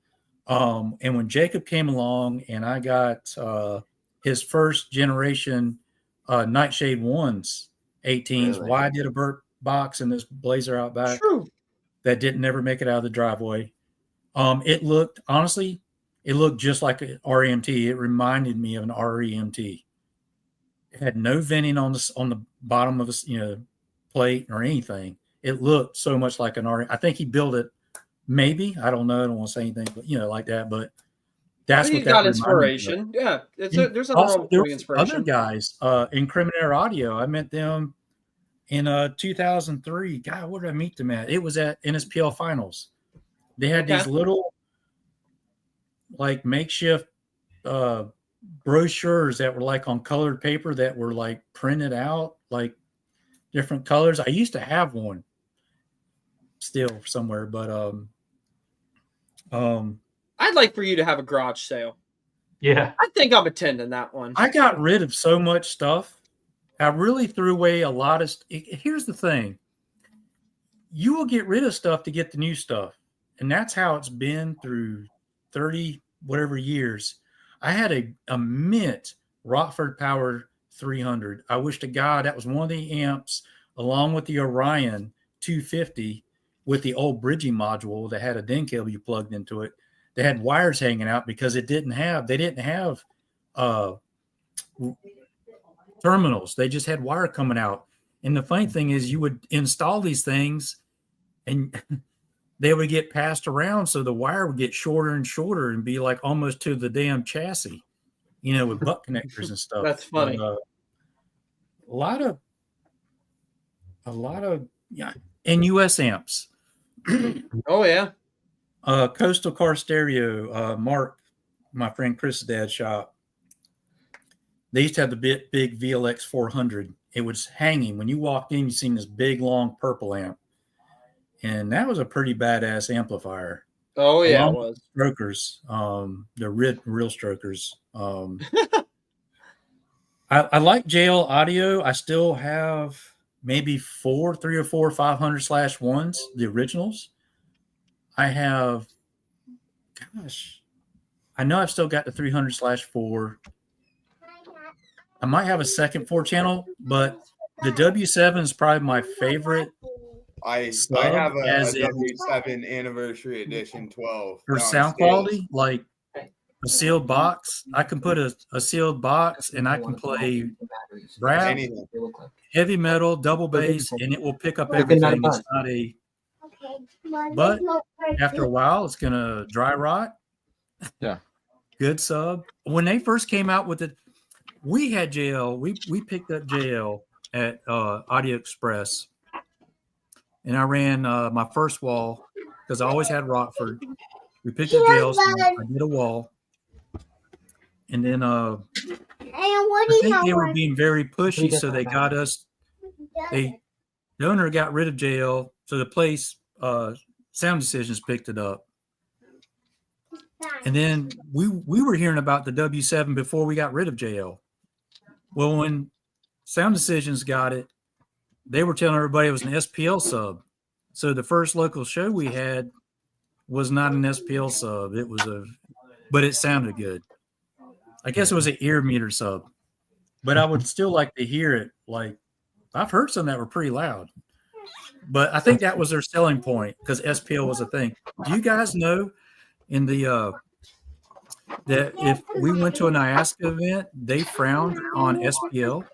And when Jacob came along and I got his first generation Nightshade 1s 18s, Really? why I did a burp box in this Blazer out back that didn't never make it out of the driveway. It looked, honestly, it looked just like an REMT. It reminded me of an REMT. It had no venting on the bottom of the plate or anything. It looked so much like an REMT. I think he built it. Maybe, I don't know. I don't want to say anything, but like that. But that's what that got inspiration. Yeah, there's nothing wrong with putting inspiration. Other guys, Incriminator Audio. I met them in 2003. God, where did I meet them at? It was at NSPL Finals. They had these little, like, makeshift brochures that were like on colored paper that were like printed out, like different colors. I used to have one still somewhere, but I'd like for you to have a garage sale. Yeah, I think I'm attending that one. I got rid of so much stuff. I really threw away a lot of here's the thing. You will get rid of stuff to get the new stuff. And that's how it's been through 30 whatever years. I had a mint Rockford Power 300. I wish to God that was one of the amps along with the Orion 250 with the old bridging module that had a DIN cable you plugged into it. They had wires hanging out because they didn't have terminals. They just had wire coming out. And the funny thing is you would install these things and they would get passed around. So the wire would get shorter and shorter and be like almost to the damn chassis, with butt connectors and stuff. That's funny. But, a lot of NUS amps. Oh yeah. Coastal Car Stereo, Mark, my friend Chris's dad's shop. They used to have the big VLX 400. It was hanging. When you walked in, you seen this big, long purple amp. And that was a pretty badass amplifier. Oh, yeah, it was. Strokers, the real strokers. I like JL Audio. I still have maybe 3 or 4 500/1s, the originals. I have, I know I've still got the 300/4. I might have a second 4-channel, but the W7 is probably my favorite. I have a W7 anniversary edition 12. For sound quality, like a sealed box. I can put a sealed box and I can play rap, heavy metal, double bass, and it will pick up everything. It's not a, but after a while, it's going to dry rot. Yeah. Good sub. When they first came out with it, we had JL. We picked up JL at Audio Express. And I ran my first wall because I always had Rockford. We picked up JL, so I did a wall. And then I think they were being very pushy, so they got us. The owner got rid of JL, so the place, Sound Decisions, picked it up. And then we were hearing about the W7 before we got rid of JL. Well, when Sound Decisions got it, they were telling everybody it was an SPL sub. So the first local show we had was not an SPL sub. It was but it sounded good. I guess it was an ear meter sub, but I would still like to hear it. Like, I've heard some that were pretty loud. But I think that was their selling point because SPL was a thing. Do you guys know in the that if we went to an IASCA event, they frowned on SPL.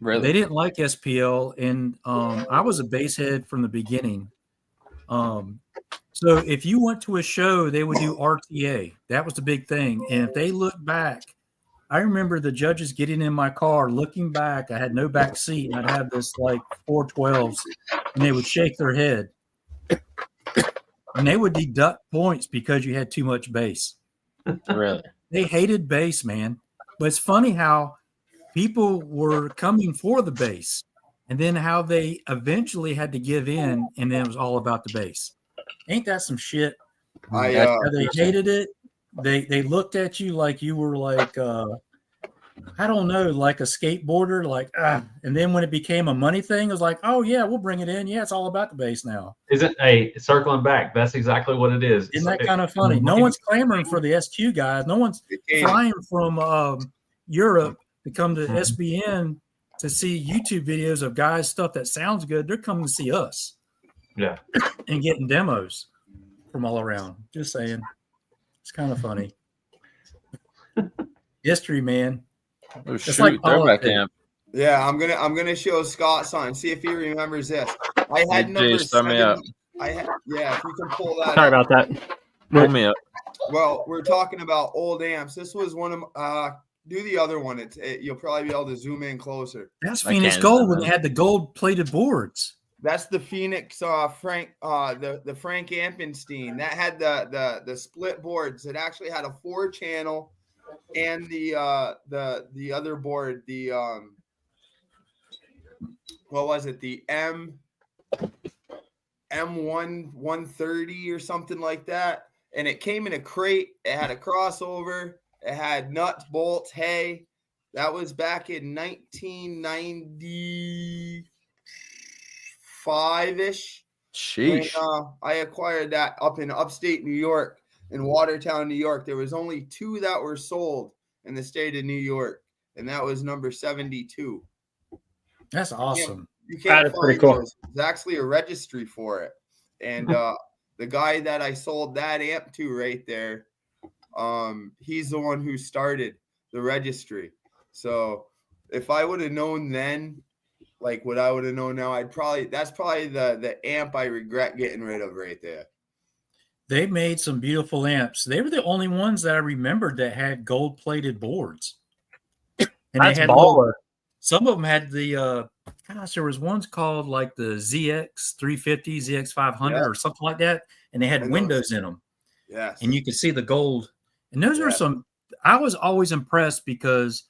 Really? They didn't like SPL, and I was a bass head from the beginning. So if you went to a show, they would do RTA. That was the big thing. And if they look back, I remember the judges getting in my car, looking back. I had no back seat, and I'd have this like 412s, and they would shake their head. And they would deduct points because you had too much bass. Really? They hated bass, man. But it's funny how people were coming for the bass, and then how they eventually had to give in, and then it was all about the bass. Ain't that some shit? They hated it. They looked at you like you were like I don't know, like a skateboarder, like and then when it became a money thing, it was like, oh yeah, we'll bring it in. Yeah, it's all about the bass now. Isn't circling back? That's exactly what it is. Isn't that kind of funny? No one's clamoring for the SQ guys. No one's flying from Europe to come to SBN to see YouTube videos of guys stuff that sounds good. They're coming to see us. Yeah. And getting demos from all around. Just saying. It's kind of funny. History, man. Oh, it's shoot, like throwback camp. Yeah, I'm gonna show Scott something. See if he remembers this. I had number Jace, throw me up. if you can pull that. Sorry up. about that. Pull me up. Well, we're talking about old amps. This was one of do the other one. You'll probably be able to zoom in closer. That's Phoenix Gold when they had the gold plated boards. That's the Phoenix Frank the Frank Ampenstein that had the split boards. It actually had a 4-channel and the other board, the what was it, the M1 130 or something like that, and it came in a crate. It had a crossover, it had nuts, bolts, hay. That was back in 1995-ish. Sheesh. When, I acquired that up in upstate New York, in Watertown, New York. There was only 2 that were sold in the state of New York, and that was number 72. That's awesome. You can't That's pretty find cool. those. There's actually a registry for it. And the guy that I sold that amp to right there, he's the one who started the registry. So if I would have known then, like what I would have known now, that's probably the amp I regret getting rid of right there. They made some beautiful amps. They were the only ones that I remembered that had gold-plated boards. And That's they had baller. some of them had the there was ones called like the ZX 350, ZX 500 or something like that, and they had windows in them. Yes. And you could see the gold. And those are some. I was always impressed because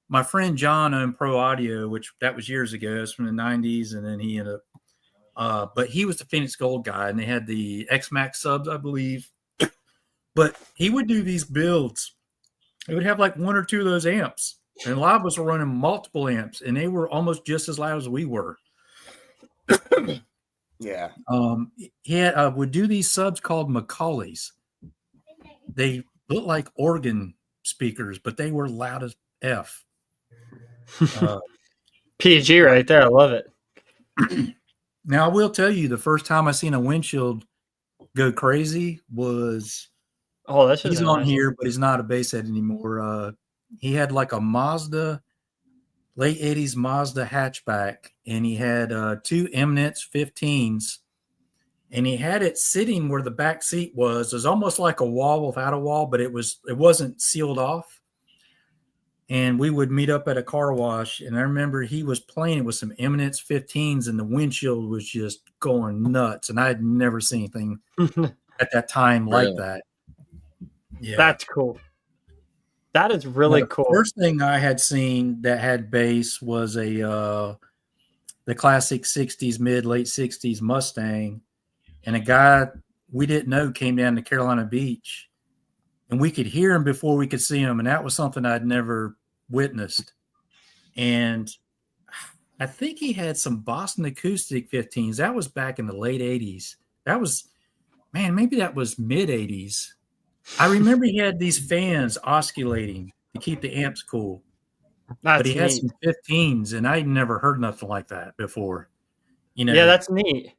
my friend John owned Pro Audio, which that was years ago. It was from the 90s, and then he ended up. But he was the Phoenix Gold guy, and they had the X-Max subs, I believe. But he would do these builds. He would have like 1 or 2 of those amps. And a lot of us were running multiple amps, and they were almost just as loud as we were. Yeah. He would do these subs called Macaulay's. They looked like organ speakers, but they were loud as F. PG right there. I love it. Now, I will tell you, the first time I seen a windshield go crazy was he's on here, but he's not a bass head anymore. He had like a Mazda, late 80s Mazda hatchback, and he had 2 Eminence 15s, and he had it sitting where the back seat was. It was almost like a wall without a wall, but it wasn't sealed off. And we would meet up at a car wash, and I remember he was playing it with some Eminence 15s, and the windshield was just going nuts. And I had never seen anything at that time like that. Yeah, that's cool. That is really cool. The first thing I had seen that had bass was the classic 60s, late 60s Mustang. And a guy we didn't know came down to Carolina Beach, and we could hear him before we could see him. And that was something I'd never witnessed. And I think he had some Boston Acoustic 15s. That was back in the late 80s. Maybe that was mid 80s. I remember he had these fans oscillating to keep the amps cool. But he had some 15s, and I'd never heard nothing like that before. You know. Yeah, that's neat.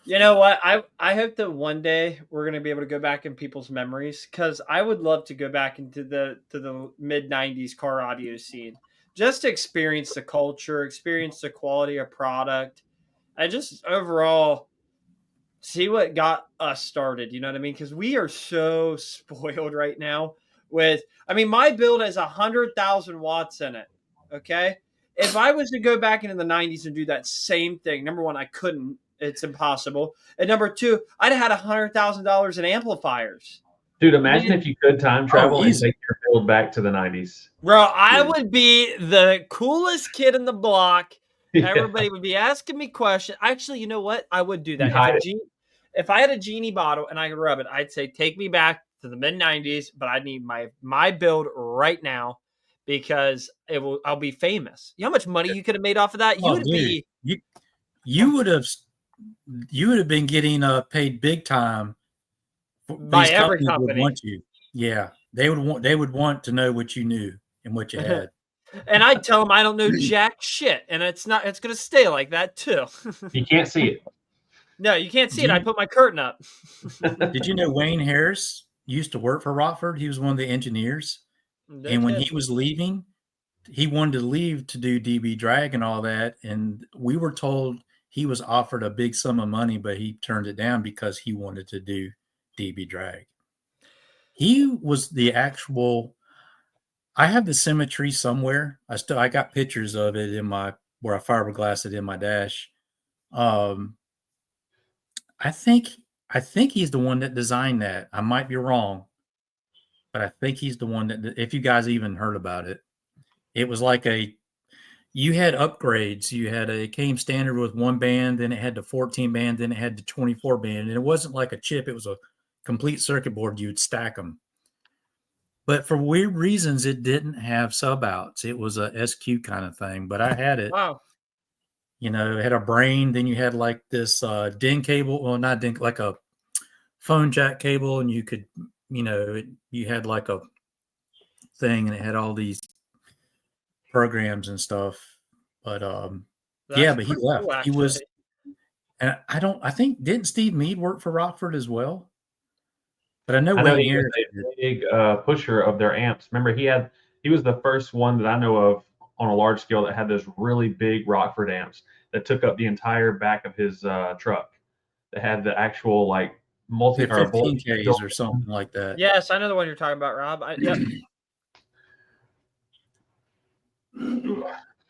You know what? I hope that one day we're gonna be able to go back in people's memories, because I would love to go back into the mid '90s car audio scene, just to experience the culture, experience the quality of product, I just overall see what got us started. You know what I mean? Because we are so spoiled right now. I mean, my build has 100,000 watts in it. Okay, if I was to go back into the '90s and do that same thing, number one, I couldn't. It's impossible. And number two, I'd have had $100,000 in amplifiers. Dude, imagine if you could time travel and easy. take your build back to the 90s. Bro, I would be the coolest kid in the block. Yeah. Everybody would be asking me questions. Actually, you know what? I would do that. Hide If I had a genie bottle and I could rub it, I'd say take me back to the mid '90s, but I need my build right now, because I'll be famous. You know how much money you could have made off of that? You would have been getting paid big time by every companies company. Would want you. Yeah, they would want to know what you knew and what you had. And I'd tell them I don't know jack shit, and it's going to stay like that too. You can't see it. No, you can't see it. I put my curtain up. Did you know Wayne Harris used to work for Rockford? He was one of the engineers. And when he was leaving, he wanted to leave to do DB drag and all that. And we were told he was offered a big sum of money, but he turned it down because he wanted to do DB drag. He was the actual, I have the symmetry somewhere. I got pictures of it where I fiberglassed it in my dash. I think he's the one that designed that. I might be wrong, but I think he's the one that, if you guys even heard about it, it was like you had upgrades. It came standard with 1 band, then it had the 14 band, then it had the 24 band. And it wasn't like a chip. It was a complete circuit board. You'd stack them. But for weird reasons, it didn't have sub outs. It was a SQ kind of thing, but I had it. Wow. You know, it had a brain. Then you had like this DIN cable. Well, not DIN, like a phone jack cable. And you could, you had like a thing, and it had all these programs and stuff. But but he left. Cool, he was, and I think, didn't Steve Meade work for Rockford as well? But I know he was a big pusher of their amps. Remember, he was the first one that I know of on a large scale that had those really big Rockford amps that took up the entire back of his truck. That had the actual like 15Ks or something like that. Yes, I know the one you're talking about, Rob. Yep.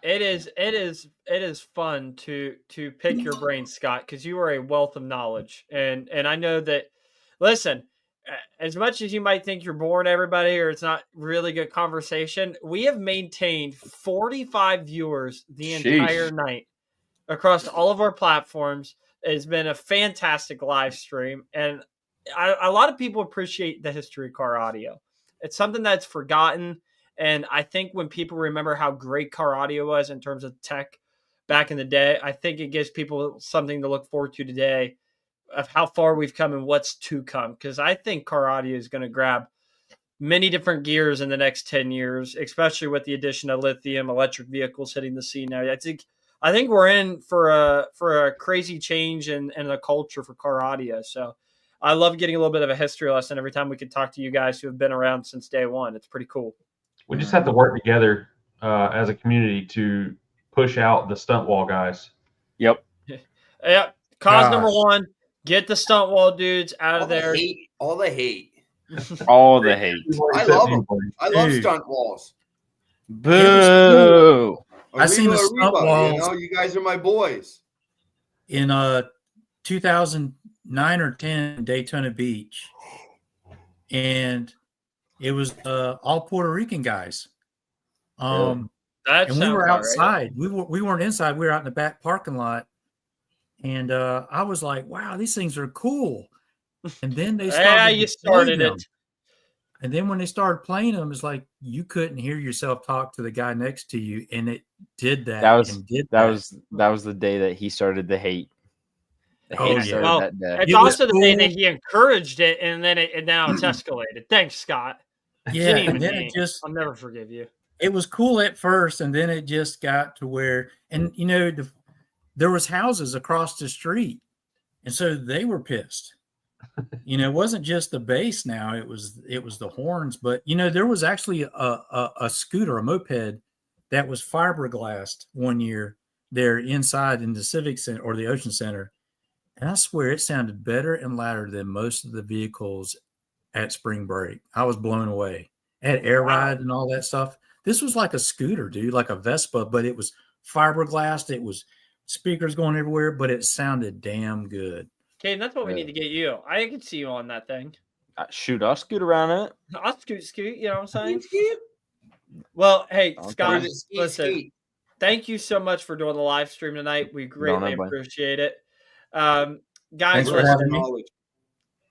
It is fun to pick your brain, Scott, because you are a wealth of knowledge, and I know that. Listen, as much as you might think you're boring everybody, or it's not really good conversation, we have maintained 45 viewers the entire night across all of our platforms. It's been a fantastic live stream, and a lot of people appreciate the history of car audio. It's something that's forgotten, and I think when people remember how great car audio was in terms of tech back in the day, I think it gives people something to look forward to today of how far we've come and what's to come. Because I think car audio is going to grab many different gears in the next 10 years, especially with the addition of lithium electric vehicles hitting the scene now. I think we're in for a crazy change in the culture for car audio. So I love getting a little bit of a history lesson every time we can talk to you guys who have been around since day one. It's pretty cool. We just have to work together as a community to push out the stunt wall guys. Yep. Yep. Cause number one, get the stunt wall dudes out of there. All the hate. All the hate. I love them. I love stunt walls. Boo. I seen the stunt walls. You guys are my boys. In 2009 or 10, Daytona Beach, and it was all Puerto Rican guys. And we were outside. Right. We weren't inside. We were out in the back parking lot. And I was like, wow, these things are cool. And then they started it. And then when they started playing them, it's like you couldn't hear yourself talk to the guy next to you, and it did that. That was the day that he started the hate. It's also the day that he encouraged it, and then now it's escalated. Thanks, Scott. Yeah, and then I'll never forgive you. it was cool at first, and then it just got to where, and there was houses across the street, and so they were pissed. It wasn't just the bass. Now it was the horns, but there was actually a scooter, a moped that was fiberglassed one year there inside in the Civic Center or the Ocean Center, and I swear it sounded better and louder than most of the vehicles at spring break. I was blown away. It had air ride and all that stuff. This was like a scooter, dude, like a Vespa, but it was fiberglassed. It was speakers going everywhere, but it sounded damn good. Okay, that's what we need to get you. I can see you on that thing. Shoot, I'll scoot around it. I'll scoot. You know what I'm saying? Well, hey, Scott, listen. Thank you so much for doing the live stream tonight. We greatly appreciate it. Guys,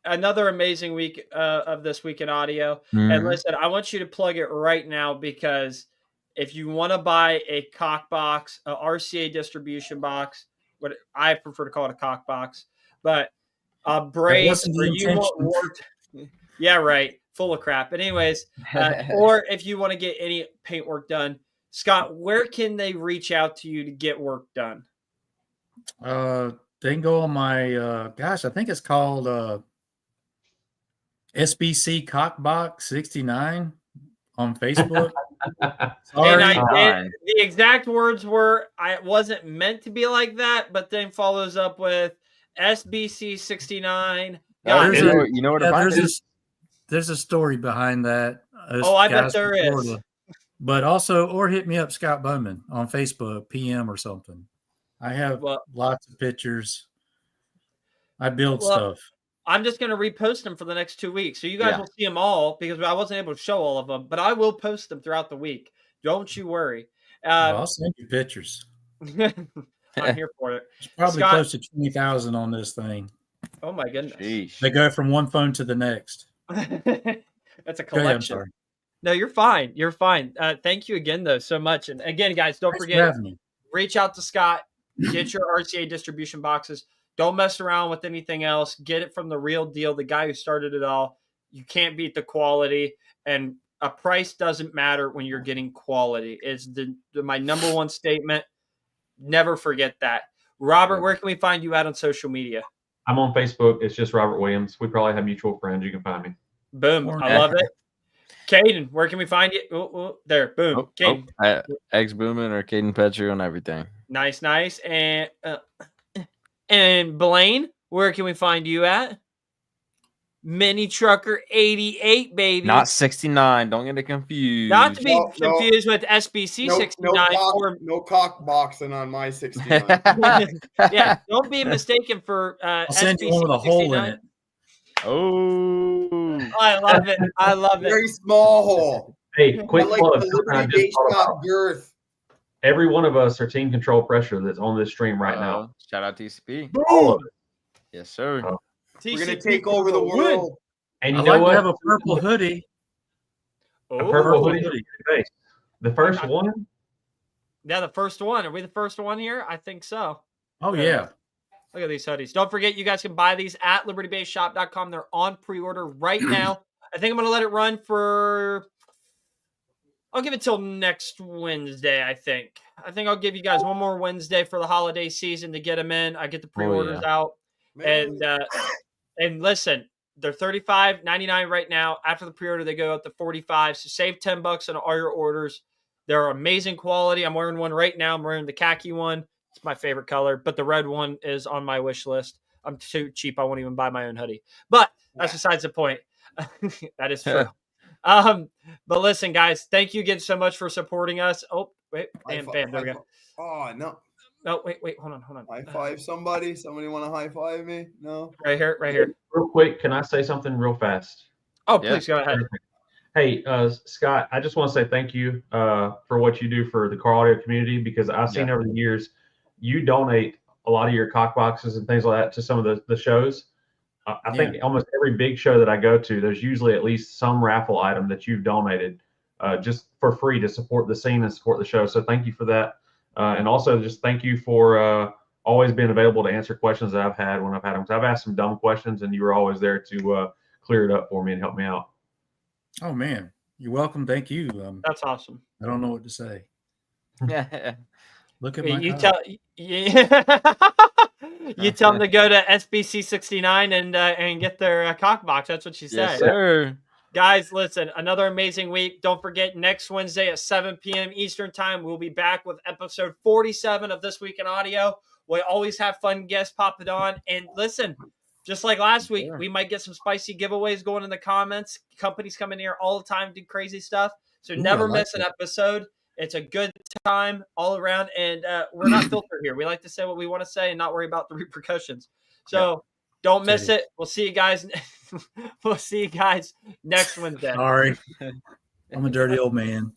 another amazing week of This Week in Audio. And listen, I want you to plug it right now, because if you want to buy a cock box, a RCA distribution box, what I prefer to call it a cock box, but a brace, or you want yeah, right, full of crap. But anyways, or if you want to get any paint work done, Scott, where can they reach out to you to get work done? They can go on my I think it's called SBC Cockbox 69 on Facebook. And the exact words were, I wasn't meant to be like that, but then follows up with SBC 69. You know what there's a story behind that. I bet there is. Florida. But also, or hit me up, Scott Bowman, on Facebook, PM or something. I have lots of pictures. I build stuff. I'm just going to repost them for the next 2 weeks. So you guys will see them all, because I wasn't able to show all of them, but I will post them throughout the week. Don't you worry. I'll send you pictures. I'm here for it. It's probably close to 20,000 on this thing. Oh my goodness. Jeez. They go from one phone to the next. That's a collection. Ahead, no, you're fine. You're fine. Thank you again, though, so much. And again, guys, don't forget, reach out to Scott. Get your RCA distribution boxes. Don't mess around with anything else. Get it from the real deal, the guy who started it all. You can't beat the quality, and a price doesn't matter when you're getting quality. It's my number one statement. Never forget that. Robert, where can we find you at on social media? I'm on Facebook. It's just Robert Williams. We probably have mutual friends. You can find me. Boom. I love it. Caden, where can we find you? There. Boom. Caden. Eggs Booming or Caden Petrie on everything. Nice. And Blaine, where can we find you at? Mini Trucker 88, baby. Not 69. Don't get it confused. Not to be confused with SBC 69. No cock boxing on my 69. Yeah, don't be mistaken for I'll send you one with a hole in it. Oh, I love it. I love it. Very small hole. Hey, quick plug. The base shop girth. Every one of us are Team Control Pressure that's on this stream right now. Shout out TCP. All of it. Yes, sir. We're going to take over the world. And you know what? I have a purple hoodie. A purple hoodie. The first one? Yeah, the first one. Are we the first one here? I think so. Oh, yeah. Look at these hoodies. Don't forget, you guys can buy these at libertybaseshop.com. They're on pre-order right now. I think I'm going to let it run for... I'll give it till next Wednesday, I think. I think I'll give you guys one more Wednesday for the holiday season to get them in. I get the pre-orders out. Man. And listen, they're $35.99 right now. After the pre-order, they go up to $45. So save $10 on all your orders. They're amazing quality. I'm wearing one right now. I'm wearing the khaki one. It's my favorite color, but the red one is on my wish list. I'm too cheap. I won't even buy my own hoodie. But that's besides the point. That is true. But listen, guys, thank you again so much for supporting us. Oh, wait, bam, there we go. Oh, no. No, wait, hold on. High five somebody. Somebody want to high five me? No. Right here. Real quick, can I say something real fast? Oh, please go ahead. Hey, Scott, I just want to say thank you for what you do for the car audio community, because I've seen over the years you donate a lot of your cock boxes and things like that to some of the shows. I think almost every big show that I go to, there's usually at least some raffle item that you've donated just for free to support the scene and support the show. So thank you for that. And also just thank you for always being available to answer questions that I've had when I've had them. Because I've asked some dumb questions and you were always there to clear it up for me and help me out. Oh, man. You're welcome. Thank you. That's awesome. I don't know what to say. Yeah. Look at my You cock. you tell them to go to SBC 69 and get their cock box. That's what she said. Yes, sir. Guys, listen, another amazing week. Don't forget, next Wednesday at 7 p.m. Eastern Time, we'll be back with episode 47 of This Week in Audio. We always have fun guests popping on. And listen, just like last week, we might get some spicy giveaways going in the comments. Companies coming here all the time, do crazy stuff. So never miss an episode. It's a good time all around. And we're not filtered here. We like to say what we want to say and not worry about the repercussions. So don't miss it. We'll see you guys. We'll see you guys next Wednesday. Sorry. I'm a dirty old man.